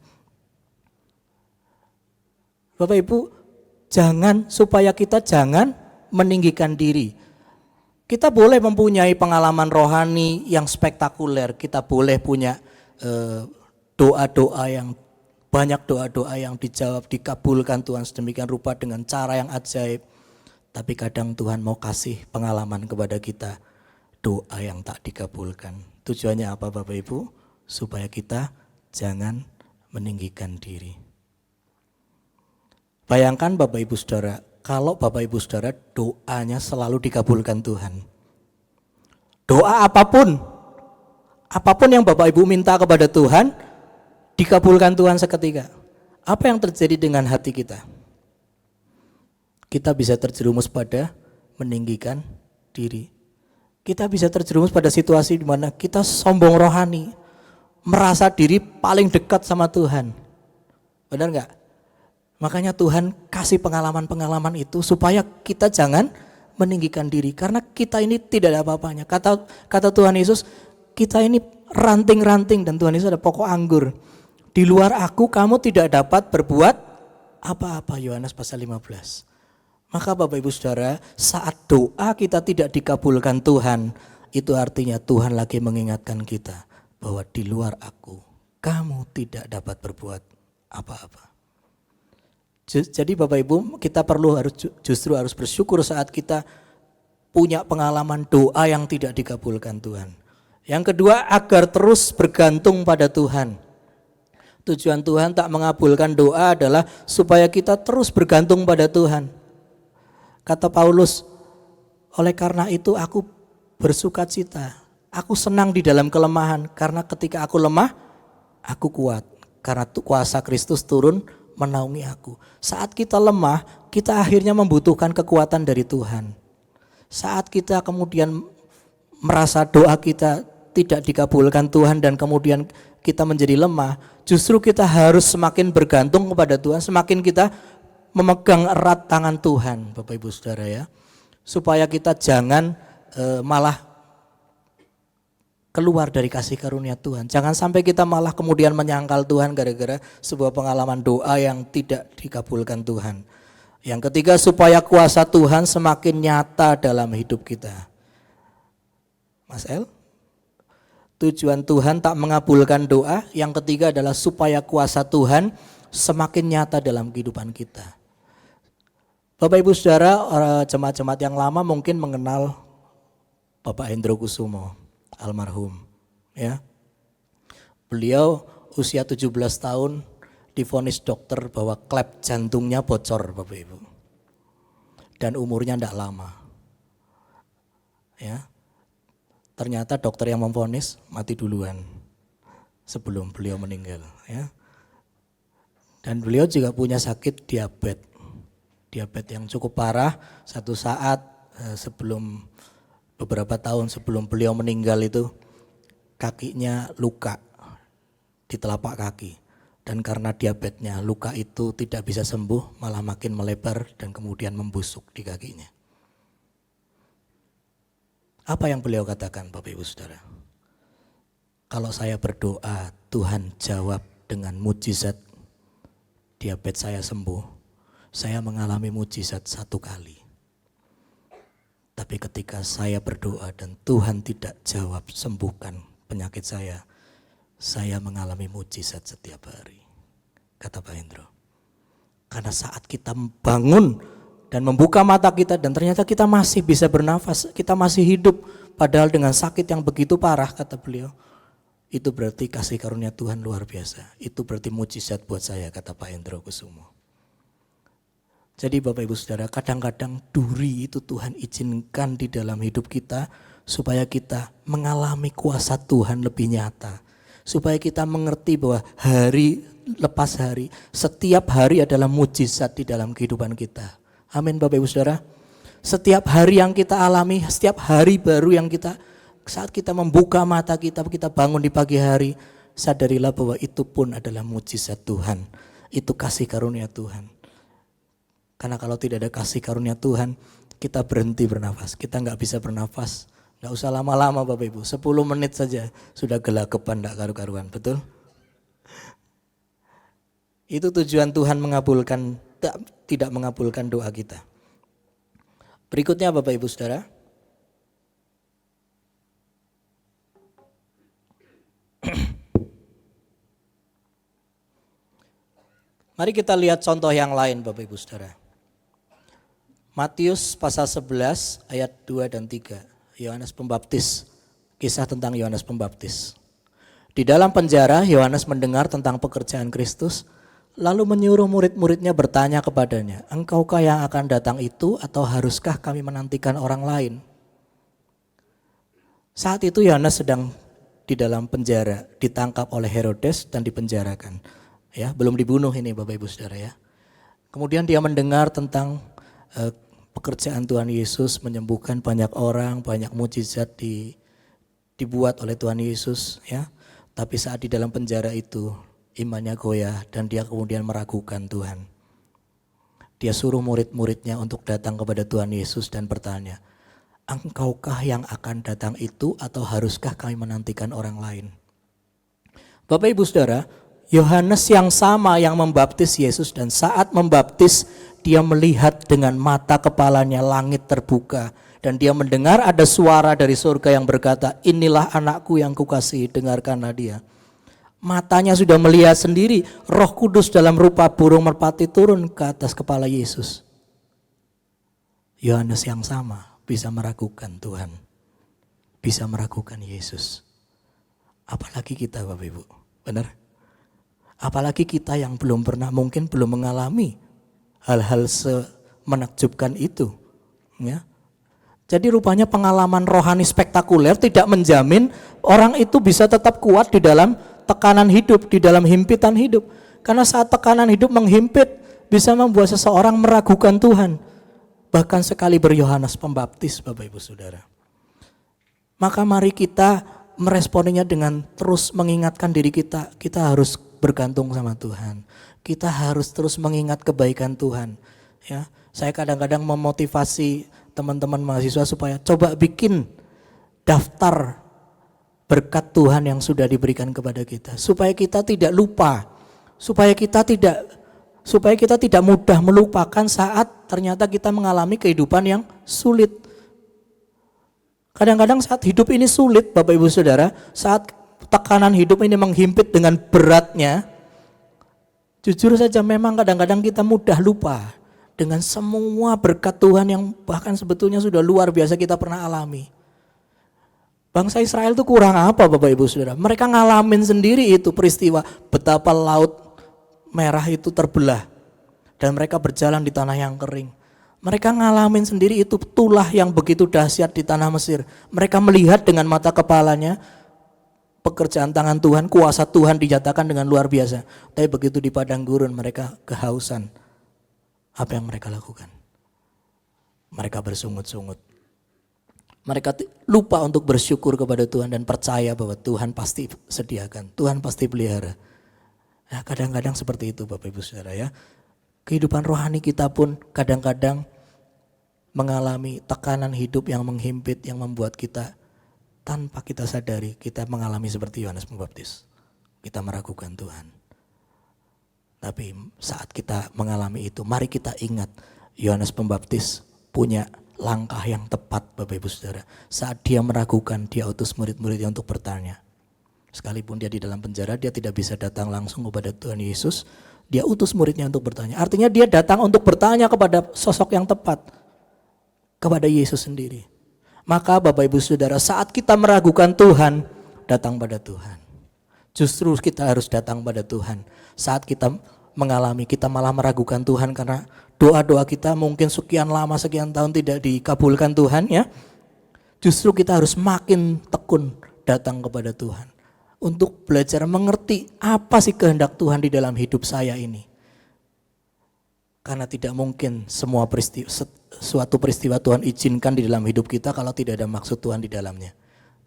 Bapak Ibu, supaya kita jangan meninggikan diri. Kita boleh mempunyai pengalaman rohani yang spektakuler, kita boleh punya doa-doa yang banyak, doa-doa yang dijawab, dikabulkan Tuhan sedemikian rupa dengan cara yang ajaib. Tapi kadang Tuhan mau kasih pengalaman kepada kita, doa yang tak dikabulkan. Tujuannya apa Bapak Ibu? Supaya kita jangan meninggikan diri. Bayangkan Bapak Ibu Saudara, kalau Bapak Ibu Saudara doanya selalu dikabulkan Tuhan. Doa apapun yang Bapak Ibu minta kepada Tuhan, dikabulkan Tuhan seketika. Apa yang terjadi dengan hati kita? Kita bisa terjerumus pada meninggikan diri. Kita bisa terjerumus pada situasi di mana kita sombong rohani, merasa diri paling dekat sama Tuhan. Benar enggak? Makanya Tuhan kasih pengalaman-pengalaman itu supaya kita jangan meninggikan diri. Karena kita ini tidak ada apa-apanya. Kata Tuhan Yesus, kita ini ranting-ranting dan Tuhan Yesus ada pokok anggur. Di luar aku kamu tidak dapat berbuat apa-apa. Yohanes pasal 15. Maka Bapak Ibu Saudara, saat doa kita tidak dikabulkan Tuhan, itu artinya Tuhan lagi mengingatkan kita bahwa di luar aku kamu tidak dapat berbuat apa-apa. Jadi Bapak Ibu, kita justru harus bersyukur saat kita punya pengalaman doa yang tidak dikabulkan Tuhan. Yang kedua, agar terus bergantung pada Tuhan. Tujuan Tuhan tak mengabulkan doa adalah supaya kita terus bergantung pada Tuhan. Kata Paulus, oleh karena itu aku bersukacita. Aku senang di dalam kelemahan, karena ketika aku lemah, aku kuat. Karena kuasa Kristus turun menaungi aku. Saat kita lemah, kita akhirnya membutuhkan kekuatan dari Tuhan. Saat kita kemudian merasa doa kita tidak dikabulkan Tuhan dan kemudian kita menjadi lemah, justru kita harus semakin bergantung kepada Tuhan, semakin kita memegang erat tangan Tuhan, Bapak Ibu Saudara, ya. Supaya kita jangan malah keluar dari kasih karunia Tuhan. Jangan sampai kita malah kemudian menyangkal Tuhan gara-gara sebuah pengalaman doa yang tidak dikabulkan Tuhan. Yang ketiga, supaya kuasa Tuhan semakin nyata dalam hidup kita. Mas El? Tujuan Tuhan tak mengabulkan doa. Yang ketiga adalah supaya kuasa Tuhan semakin nyata dalam kehidupan kita. Bapak Ibu Saudara, jemaat-jemaat yang lama mungkin mengenal Bapak Hendro Kusumo, almarhum, ya. Beliau usia 17 tahun divonis dokter bahwa klep jantungnya bocor, Bapak Ibu. Dan umurnya tidak lama. Ya. Ternyata dokter yang memvonis mati duluan sebelum beliau meninggal, ya. Dan beliau juga punya sakit diabetes yang cukup parah. Satu saat beberapa tahun sebelum beliau meninggal itu kakinya luka di telapak kaki. Dan karena diabetesnya luka itu tidak bisa sembuh, malah makin melebar dan kemudian membusuk di kakinya. Apa yang beliau katakan Bapak Ibu Saudara? Kalau saya berdoa Tuhan jawab dengan mujizat, diabetes saya sembuh, saya mengalami mujizat 1 kali. Tapi ketika saya berdoa dan Tuhan tidak jawab sembuhkan penyakit saya mengalami mujizat setiap hari. Kata Pak Hendro. Karena saat kita bangun dan membuka mata kita dan ternyata kita masih bisa bernafas, kita masih hidup padahal dengan sakit yang begitu parah, kata beliau. Itu berarti kasih karunia Tuhan luar biasa. Itu berarti mujizat buat saya, kata Pak Hendro Kusumo. Jadi Bapak Ibu Saudara, kadang-kadang duri itu Tuhan izinkan di dalam hidup kita supaya kita mengalami kuasa Tuhan lebih nyata. Supaya kita mengerti bahwa hari lepas hari, setiap hari adalah mujizat di dalam kehidupan kita. Amin Bapak Ibu Saudara. Setiap hari yang kita alami, setiap hari baru yang saat kita membuka mata kita bangun di pagi hari, sadarilah bahwa itu pun adalah mujizat Tuhan. Itu kasih karunia Tuhan. Karena kalau tidak ada kasih karunia Tuhan, kita berhenti bernafas. Kita nggak bisa bernafas. Nggak usah lama-lama Bapak Ibu, 10 menit saja sudah gelagapan, nggak karu-karuan, betul? Itu tujuan Tuhan tidak mengabulkan doa kita. Berikutnya Bapak Ibu Saudara. Mari kita lihat contoh yang lain Bapak Ibu Saudara. Matius pasal 11 ayat 2 dan 3. Yohanes Pembaptis, kisah tentang Yohanes Pembaptis. Di dalam penjara Yohanes mendengar tentang pekerjaan Kristus, lalu menyuruh murid-muridnya bertanya kepadanya, engkaukah yang akan datang itu atau haruskah kami menantikan orang lain? Saat itu Yohanes sedang di dalam penjara, ditangkap oleh Herodes dan dipenjarakan. Ya, belum dibunuh ini Bapak Ibu Saudara ya. Kemudian dia mendengar tentang pekerjaan Tuhan Yesus, menyembuhkan banyak orang, banyak mujizat dibuat oleh Tuhan Yesus ya. Tapi saat di dalam penjara itu imannya goyah dan dia kemudian meragukan Tuhan. Dia suruh murid-muridnya untuk datang kepada Tuhan Yesus dan bertanya, engkaukah yang akan datang itu atau haruskah kami menantikan orang lain? Bapak Ibu Saudara, Yohanes yang sama yang membaptis Yesus dan saat membaptis dia melihat dengan mata kepalanya langit terbuka dan dia mendengar ada suara dari surga yang berkata, inilah anakku yang kukasihi, dengarkanlah dia. Matanya sudah melihat sendiri Roh Kudus dalam rupa burung merpati turun ke atas kepala Yesus. Yohanes yang sama bisa meragukan Tuhan, bisa meragukan Yesus. Apalagi kita Bapak Ibu, benar? Apalagi kita yang mungkin belum mengalami hal-hal menakjubkan itu. Ya. Jadi rupanya pengalaman rohani spektakuler tidak menjamin orang itu bisa tetap kuat di dalam tekanan hidup, di dalam himpitan hidup. Karena saat tekanan hidup menghimpit bisa membuat seseorang meragukan Tuhan. Bahkan sekali Yohanes Pembaptis Bapak Ibu Saudara. Maka mari kita meresponinya dengan terus mengingatkan diri kita harus bergantung sama Tuhan. Kita harus terus mengingat kebaikan Tuhan. Ya, saya kadang-kadang memotivasi teman-teman mahasiswa supaya coba bikin daftar berkat Tuhan yang sudah diberikan kepada kita, supaya kita tidak lupa, supaya kita tidak mudah melupakan saat ternyata kita mengalami kehidupan yang sulit. Kadang-kadang saat hidup ini sulit Bapak Ibu Saudara, saat tekanan hidup ini menghimpit dengan beratnya, jujur saja memang kadang-kadang kita mudah lupa dengan semua berkat Tuhan yang bahkan sebetulnya sudah luar biasa kita pernah alami. Bangsa Israel itu kurang apa Bapak Ibu Saudara? Mereka ngalamin sendiri itu peristiwa betapa laut merah itu terbelah dan mereka berjalan di tanah yang kering. Mereka ngalamin sendiri itu tulah yang begitu dahsyat di tanah Mesir. Mereka melihat dengan mata kepalanya pekerjaan tangan Tuhan, kuasa Tuhan dinyatakan dengan luar biasa. Tapi begitu di padang gurun mereka kehausan. Apa yang mereka lakukan? Mereka bersungut-sungut. Mereka lupa untuk bersyukur kepada Tuhan dan percaya bahwa Tuhan pasti sediakan, Tuhan pasti pelihara. Nah, kadang-kadang seperti itu Bapak Ibu Saudara ya. Kehidupan rohani kita pun kadang-kadang mengalami tekanan hidup yang menghimpit, yang membuat kita tanpa kita sadari kita mengalami seperti Yohanes Pembaptis. Kita meragukan Tuhan. Tapi saat kita mengalami itu, mari kita ingat Yohanes Pembaptis punya langkah yang tepat Bapak Ibu Saudara. Saat dia meragukan, dia utus murid-muridnya untuk bertanya. Sekalipun dia di dalam penjara, dia tidak bisa datang langsung kepada Tuhan Yesus. Dia utus muridnya untuk bertanya. Artinya dia datang untuk bertanya kepada sosok yang tepat. Kepada Yesus sendiri. Maka Bapak Ibu Saudara, saat kita meragukan Tuhan, datang pada Tuhan. Justru kita harus datang pada Tuhan. Saat kita mengalami, kita malah meragukan Tuhan karena doa-doa kita mungkin sekian lama, sekian tahun tidak dikabulkan Tuhan ya. Justru kita harus makin tekun datang kepada Tuhan. Untuk belajar mengerti apa sih kehendak Tuhan di dalam hidup saya ini. Karena tidak mungkin suatu peristiwa Tuhan izinkan di dalam hidup kita kalau tidak ada maksud Tuhan di dalamnya.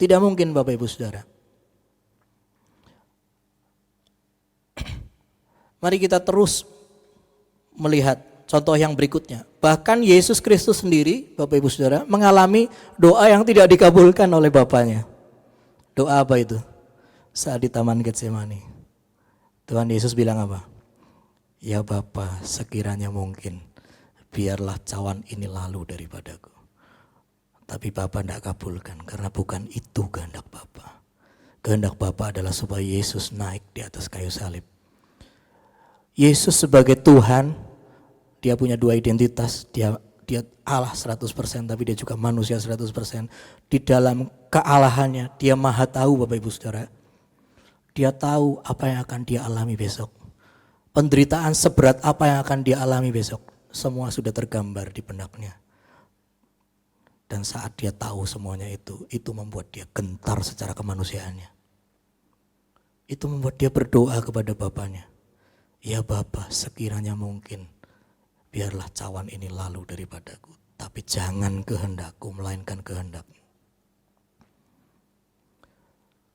Tidak mungkin Bapak Ibu Saudara. Mari kita terus melihat contoh yang berikutnya. Bahkan Yesus Kristus sendiri, Bapak Ibu Saudara, mengalami doa yang tidak dikabulkan oleh Bapaknya. Doa apa itu? Saat di Taman Getsemani. Tuhan Yesus bilang apa? Ya Bapa, sekiranya mungkin, biarlah cawan ini lalu daripadaku. Tapi Bapa tidak kabulkan karena bukan itu kehendak Bapa. Kehendak Bapa adalah supaya Yesus naik di atas kayu salib. Yesus sebagai Tuhan, dia punya dua identitas, dia Allah 100% tapi dia juga manusia 100%. Di dalam kealahannya dia maha tahu Bapak Ibu Saudara. Dia tahu apa yang akan dia alami besok. Penderitaan seberat apa yang akan dia alami besok, semua sudah tergambar di benaknya. Dan saat dia tahu semuanya itu membuat dia gentar secara kemanusiaannya. Itu membuat dia berdoa kepada Bapaknya. Ya Bapa, sekiranya mungkin, biarlah cawan ini lalu daripadaku. Tapi jangan kehendakku, melainkan kehendak-Mu.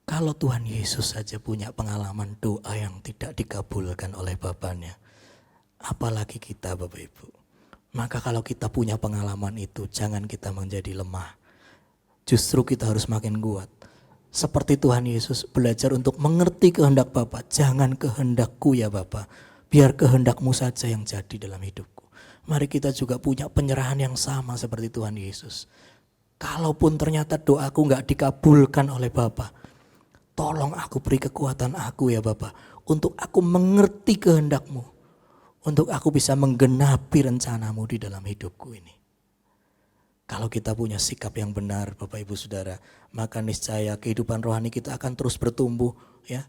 Kalau Tuhan Yesus saja punya pengalaman doa yang tidak dikabulkan oleh Bapaknya, apalagi kita Bapak Ibu. Maka kalau kita punya pengalaman itu, jangan kita menjadi lemah. Justru kita harus makin kuat. Seperti Tuhan Yesus belajar untuk mengerti kehendak Bapa. Jangan kehendakku ya Bapa, biar kehendak-Mu saja yang jadi dalam hidupku. Mari kita juga punya penyerahan yang sama seperti Tuhan Yesus. Kalaupun ternyata doaku gak dikabulkan oleh Bapa, tolong aku beri kekuatan aku ya Bapa, untuk aku mengerti kehendak-Mu, untuk aku bisa menggenapi rencana-Mu di dalam hidupku ini. Kalau kita punya sikap yang benar Bapak Ibu Saudara, maka niscaya kehidupan rohani kita akan terus bertumbuh ya.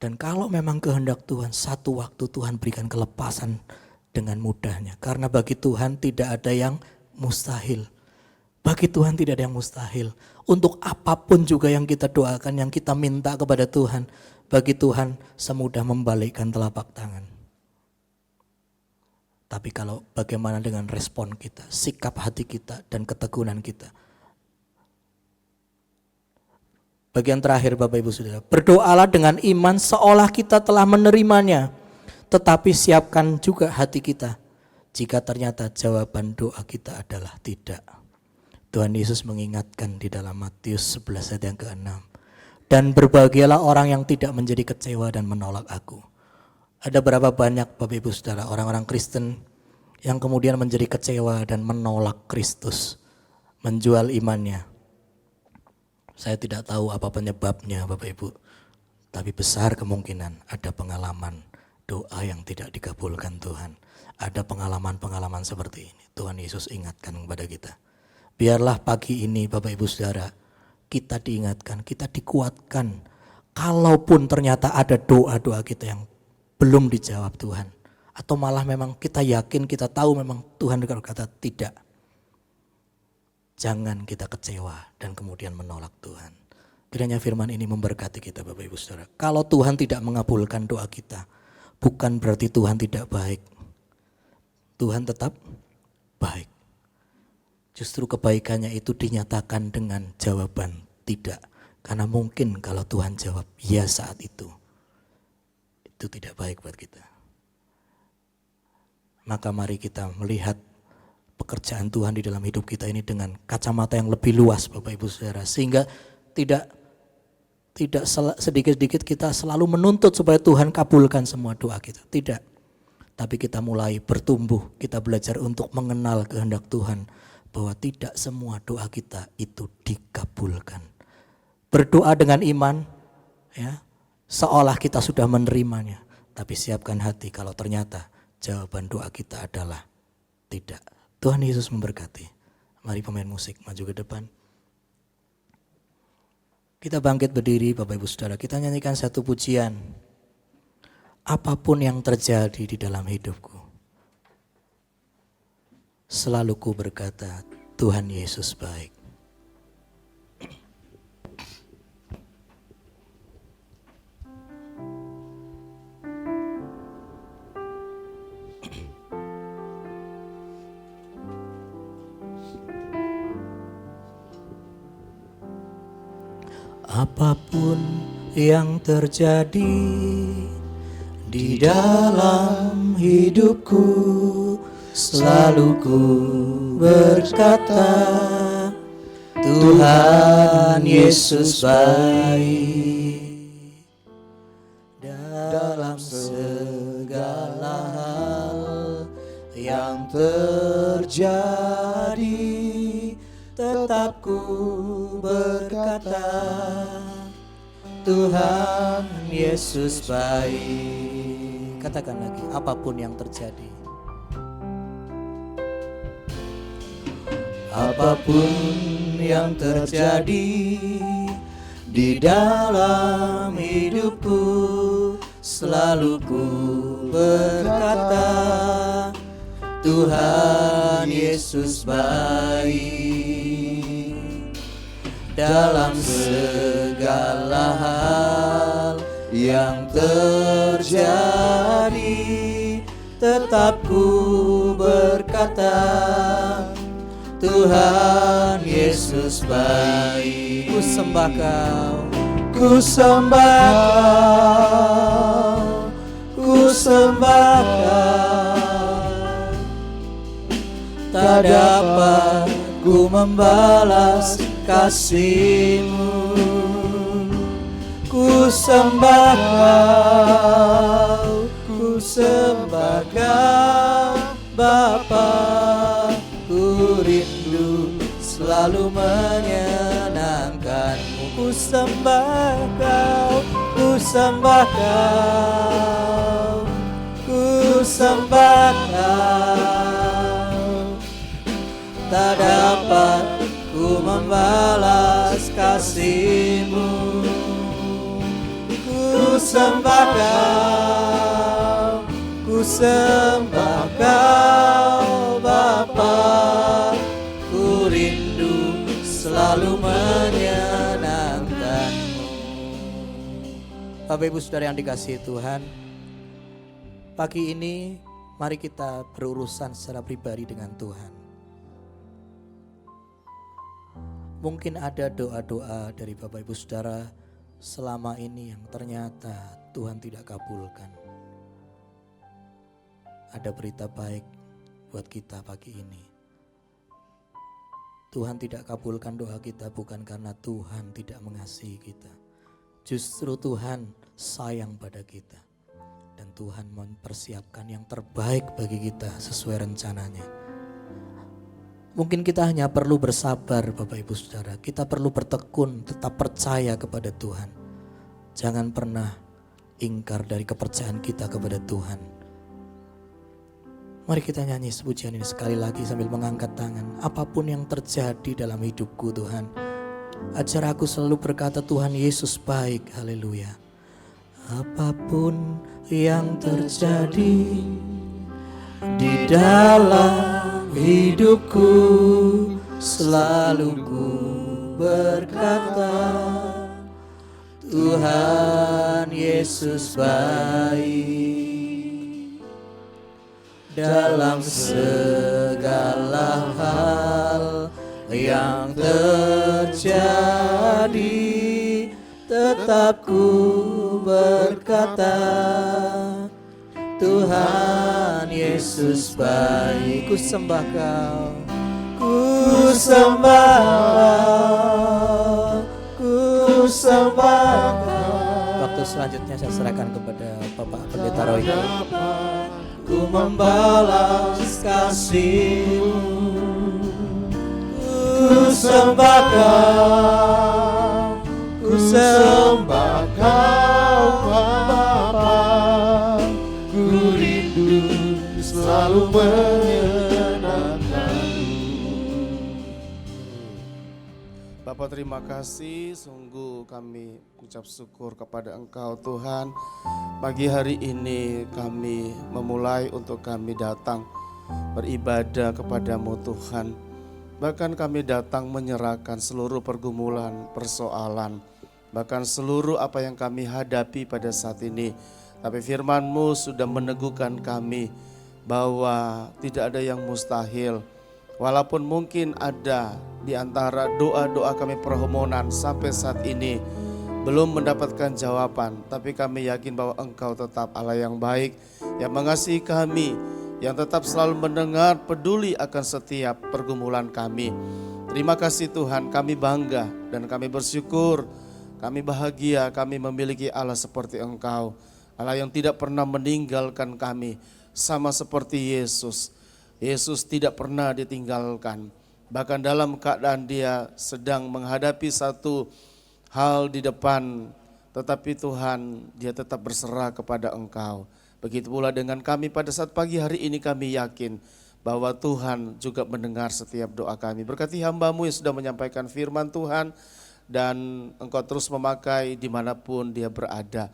Dan kalau memang kehendak Tuhan, satu waktu Tuhan berikan kelepasan dengan mudahnya. Karena bagi Tuhan tidak ada yang mustahil. Bagi Tuhan tidak ada yang mustahil. Untuk apapun juga yang kita doakan, yang kita minta kepada Tuhan, bagi Tuhan semudah membalikkan telapak tangan. Tapi kalau bagaimana dengan respon kita, sikap hati kita dan ketekunan kita. Bagian terakhir Bapak Ibu Saudara, berdoalah dengan iman seolah kita telah menerimanya. Tetapi siapkan juga hati kita jika ternyata jawaban doa kita adalah tidak. Tuhan Yesus mengingatkan di dalam Matius 11 ayat yang ke-6. Dan berbahagialah orang yang tidak menjadi kecewa dan menolak aku. Ada berapa banyak Bapak Ibu Saudara orang-orang Kristen yang kemudian menjadi kecewa dan menolak Kristus, menjual imannya. Saya tidak tahu apa penyebabnya Bapak Ibu, tapi besar kemungkinan ada pengalaman doa yang tidak dikabulkan Tuhan. Ada pengalaman-pengalaman seperti ini. Tuhan Yesus ingatkan kepada kita. Biarlah pagi ini Bapak Ibu Saudara, kita diingatkan, kita dikuatkan. Kalaupun ternyata ada doa-doa kita yang belum dijawab Tuhan. Atau malah memang kita yakin, kita tahu memang Tuhan berkata tidak. Jangan kita kecewa dan kemudian menolak Tuhan. Kiranya firman ini memberkati kita Bapak Ibu Saudara. Kalau Tuhan tidak mengabulkan doa kita, bukan berarti Tuhan tidak baik. Tuhan tetap baik. Justru kebaikannya itu dinyatakan dengan jawaban tidak. Karena mungkin kalau Tuhan jawab ya saat itu tidak baik buat kita. Maka mari kita melihat pekerjaan Tuhan di dalam hidup kita ini dengan kacamata yang lebih luas Bapak Ibu Saudara. Sehingga tidak sedikit-sedikit kita selalu menuntut supaya Tuhan kabulkan semua doa kita. Tidak. Tapi kita mulai bertumbuh, kita belajar untuk mengenal kehendak Tuhan. Bahwa tidak semua doa kita itu dikabulkan. Berdoa dengan iman, ya, seolah kita sudah menerimanya. Tapi siapkan hati kalau ternyata jawaban doa kita adalah tidak. Tuhan Yesus memberkati. Mari pemain musik maju ke depan. Kita bangkit berdiri Bapak Ibu Saudara, kita nyanyikan satu pujian. Apapun yang terjadi di dalam hidupku, selalu ku berkata, Tuhan Yesus baik. Apapun yang terjadi di dalam hidupku, selalu ku berkata, Tuhan Yesus baik. Dalam segala hal yang terjadi, tetap ku berkata, Tuhan Yesus baik. Katakan lagi, apapun yang terjadi. Apapun yang terjadi di dalam hidupku, selalu ku berkata, Tuhan Yesus baik. Dalam segala hal yang terjadi, tetap ku berkata, Tuhan Yesus baik. Ku sembah Kau, ku sembah Kau, ku sembah Kau. Tak dapat ku membalas kasih-Mu. Ku sembah Kau, ku sembah Kau, Bapa. Ku rindu selalu menyenangkan-Mu. Ku sembah Kau, ku sembah Kau, ku sembah Kau. Tak dapat ku membalas kasih-Mu. Ku sembah Kau, ku sembah Kau, Bapa. Ku rindu selalu menyenangkan-Mu. Bapak Ibu Saudara yang dikasihi Tuhan, pagi ini mari kita berurusan secara pribadi dengan Tuhan. Mungkin ada doa-doa dari Bapak Ibu Saudara selama ini yang ternyata Tuhan tidak kabulkan. Ada berita baik buat kita pagi ini. Tuhan tidak kabulkan doa kita bukan karena Tuhan tidak mengasihi kita. Justru Tuhan sayang pada kita. Dan Tuhan mempersiapkan yang terbaik bagi kita sesuai rencananya. Mungkin kita hanya perlu bersabar Bapak Ibu Saudara. Kita perlu bertekun, tetap percaya kepada Tuhan. Jangan pernah ingkar dari kepercayaan kita kepada Tuhan. Mari kita nyanyi pujian ini sekali lagi sambil mengangkat tangan. Apapun yang terjadi dalam hidupku Tuhan, ajar aku selalu berkata Tuhan Yesus baik. Haleluya. Apapun yang terjadi di dalam hidupku, selalu ku berkata, Tuhan Yesus baik. Dalam segala hal yang terjadi, tetap ku berkata, Tuhan Yesus baik. Ku sembah Kau, ku sembah Kau, ku sembah Kau. Waktu selanjutnya saya serahkan kepada Bapak Pendeta Roy. Ku membalas kasih-Mu. Ku sembah Kau, ku sembah Kau, Bapa. Ku rindu selalu menyenangkan-Mu.
Bapak Bapa terima kasih, sungguh kami ucap syukur kepada Engkau Tuhan. Pagi hari ini kami memulai untuk kami datang beribadah kepadamu Tuhan. Bahkan kami datang menyerahkan seluruh pergumulan, persoalan, bahkan seluruh apa yang kami hadapi pada saat ini. Tapi firman-Mu sudah meneguhkan kami bahwa tidak ada yang mustahil. Walaupun mungkin ada di antara doa-doa kami permohonan sampai saat ini belum mendapatkan jawaban, tapi kami yakin bahwa Engkau tetap Allah yang baik, yang mengasihi kami, yang tetap selalu mendengar, peduli akan setiap pergumulan kami. Terima kasih Tuhan, kami bangga dan kami bersyukur, kami bahagia, kami memiliki Allah seperti Engkau. Allah yang tidak pernah meninggalkan kami, sama seperti Yesus. Yesus tidak pernah ditinggalkan. Bahkan dalam keadaan dia sedang menghadapi satu hal di depan, tetapi Tuhan dia tetap berserah kepada Engkau. Begitu pula dengan kami pada saat pagi hari ini, kami yakin bahwa Tuhan juga mendengar setiap doa kami. Berkati hamba-Mu yang sudah menyampaikan firman Tuhan, dan Engkau terus memakai dimanapun dia berada.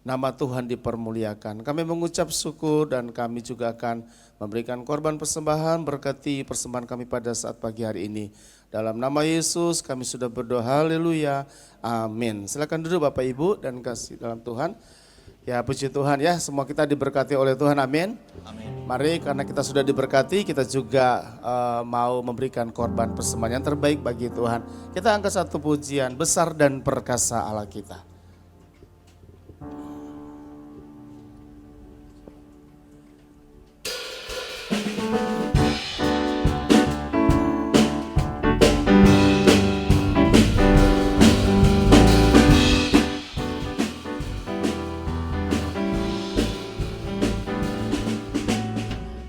Nama Tuhan dipermuliakan. Kami mengucap syukur dan kami juga akan memberikan korban persembahan. Berkati persembahan kami pada saat pagi hari ini. Dalam nama Yesus kami sudah berdoa, haleluya, amin. Silakan duduk Bapak Ibu dan kasih dalam Tuhan. Ya puji Tuhan ya, semua kita diberkati oleh Tuhan, amin. Amin. Mari karena kita sudah diberkati, kita juga mau memberikan korban persembahan yang terbaik bagi Tuhan. Kita angkat satu pujian, besar dan perkasa Allah kita.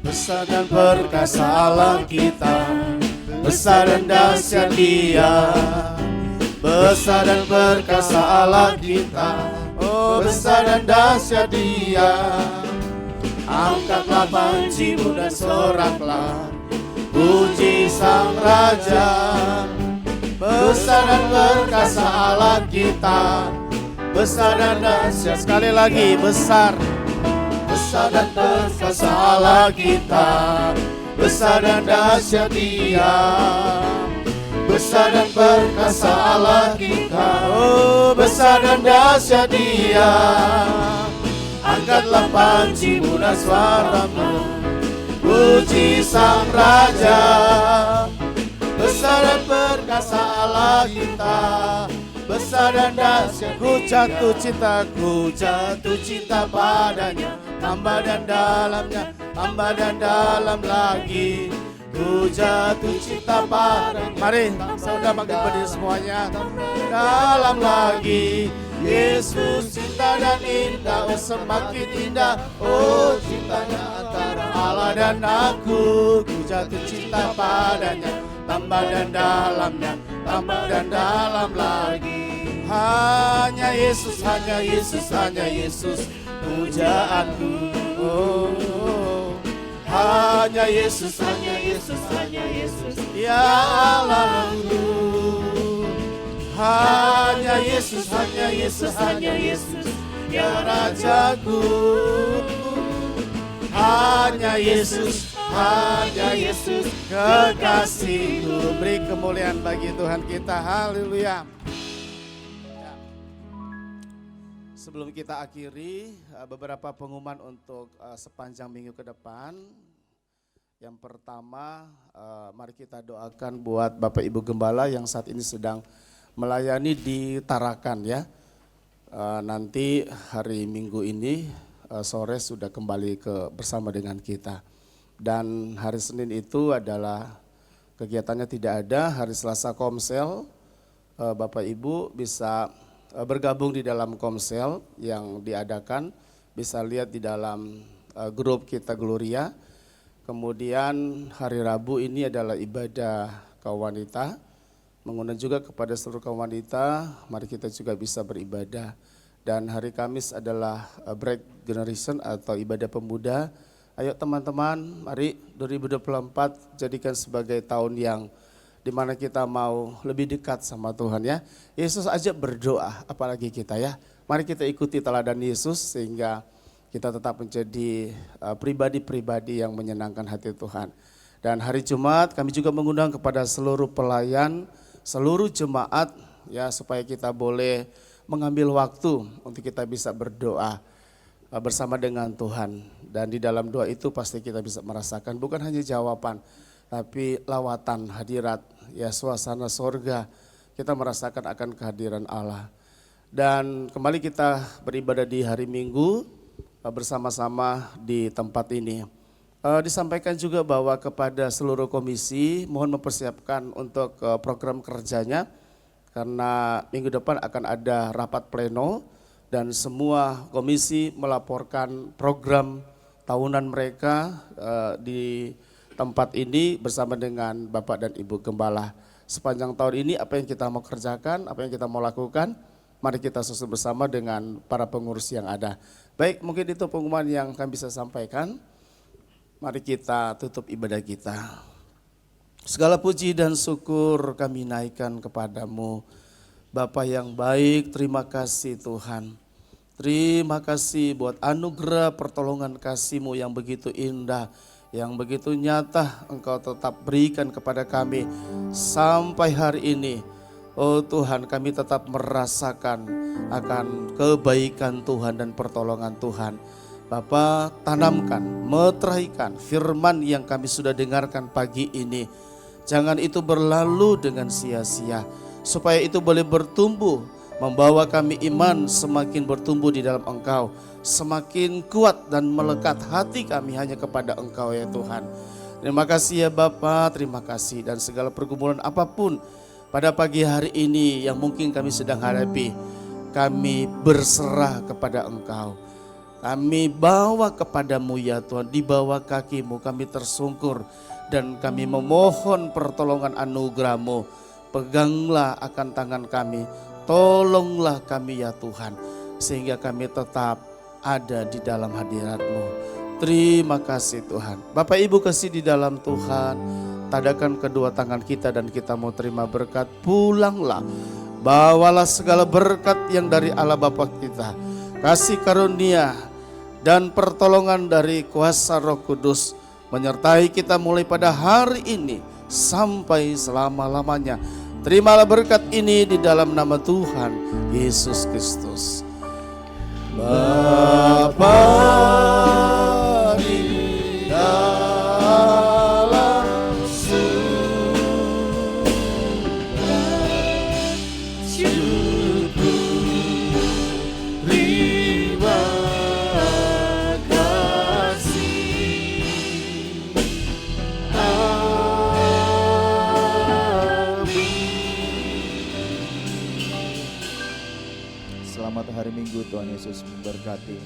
Besar dan perkasa Allah kita, besar dan dahsyat Dia. Besar dan perkasa Allah kita, oh besar dan dahsyat Dia. Angkatlah panjimu dan soraklah, puji Sang Raja. Besar dan perkasa Allah kita, besar dan dahsyat. Sekali lagi, besar. Besar dan perkasa Allah kita, besar dan dahsyat Dia. Besar dan perkasa Allah kita, oh besar dan dahsyat Dia. Angkatlah panjimu dan suaramu, puji Sang Raja. Besar dan perkasa Allah kita, besar dan dahsyat. Ku jatuh cinta padanya, tambah dan dalamnya, tambah dan dalam lagi. Ku jatuh cinta padanya. Mari saudara bangkit berdiri semuanya. Dalam lagi, Yesus cinta dan indah, oh semakin indah, oh cintanya antara Allah dan aku. Ku jatuh cinta padanya, tambah dan dalamnya, tambah dan dalam lagi. Hanya Yesus, hanya Yesus, hanya Yesus pujaanku. Oh, oh. Hanya Yesus, hanya Yesus, hanya Yesus, ya Allahku. Hanya Yesus, hanya Yesus, hanya Yesus, ya Rajaku. Hanya Yesus, hanya Yesus, kekasihku. Beri kemuliaan bagi Tuhan kita, haleluya. Sebelum kita akhiri, beberapa pengumuman untuk sepanjang minggu ke depan. Yang pertama, mari kita doakan buat Bapak Ibu Gembala yang saat ini sedang melayani di Tarakan ya. Nanti hari Minggu ini sore sudah kembali bersama dengan kita. Dan hari Senin itu adalah kegiatannya tidak ada, hari Selasa Komsel. Bapak Ibu bisa bergabung di dalam Komsel yang diadakan, bisa lihat di dalam grup kita Gloria. Kemudian hari Rabu ini adalah ibadah kaum wanita, mengundang juga kepada seluruh kaum wanita, mari kita juga bisa beribadah. Dan hari Kamis adalah Break Generation atau ibadah pemuda. Ayo teman-teman, mari 2024 jadikan sebagai tahun yang di mana kita mau lebih dekat sama Tuhan ya. Yesus aja berdoa, apalagi kita ya. Mari kita ikuti teladan Yesus sehingga kita tetap menjadi pribadi-pribadi yang menyenangkan hati Tuhan. Dan hari Jumat kami juga mengundang kepada seluruh pelayan, seluruh jemaat ya, supaya kita boleh mengambil waktu untuk kita bisa berdoa bersama dengan Tuhan. Dan di dalam doa itu pasti kita bisa merasakan bukan hanya jawaban, tapi lawatan hadirat, ya suasana sorga, kita merasakan akan kehadiran Allah. Dan kembali kita beribadah di hari Minggu bersama-sama di tempat ini. Disampaikan juga bahwa kepada seluruh komisi mohon mempersiapkan untuk program kerjanya, karena minggu depan akan ada rapat pleno dan semua komisi melaporkan program tahunan mereka di tempat ini bersama dengan Bapak dan Ibu Gembala. Sepanjang tahun ini apa yang kita mau kerjakan, apa yang kita mau lakukan, mari kita susun bersama dengan para pengurus yang ada. Baik, mungkin itu pengumuman yang kami bisa sampaikan. Mari kita tutup ibadah kita. Segala puji dan syukur kami naikkan kepadamu, Bapa yang baik. Terima kasih Tuhan. Terima kasih buat anugerah pertolongan kasih-Mu yang begitu indah, yang begitu nyata Engkau tetap berikan kepada kami sampai hari ini. Oh Tuhan, kami tetap merasakan akan kebaikan Tuhan dan pertolongan Tuhan. Bapa, tanamkan, meteraikan firman yang kami sudah dengarkan pagi ini. Jangan itu berlalu dengan sia-sia, supaya itu boleh bertumbuh, membawa kami iman semakin bertumbuh di dalam Engkau, semakin kuat dan melekat hati kami hanya kepada Engkau ya Tuhan. Terima kasih ya Bapa, terima kasih. Dan segala pergumulan apapun pada pagi hari ini yang mungkin kami sedang hadapi, kami berserah kepada Engkau. Kami bawa kepadamu ya Tuhan, di bawah kaki-Mu kami tersungkur dan kami memohon pertolongan anugerah-Mu. Peganglah akan tangan kami, tolonglah kami ya Tuhan, sehingga kami tetap ada di dalam hadirat-Mu. Terima kasih Tuhan. Bapak Ibu kasih di dalam Tuhan, tadakan kedua tangan kita dan kita mau terima berkat. Pulanglah, bawalah segala berkat yang dari Allah Bapa kita, kasih karunia dan pertolongan dari kuasa Roh Kudus menyertai kita mulai pada hari ini sampai selama-lamanya. Terimalah berkat ini di dalam nama Tuhan Yesus Kristus. Bapa di dalam surga, syukur terima kasih.
Selamat hari Minggu, Tuhan Yesus memberkati.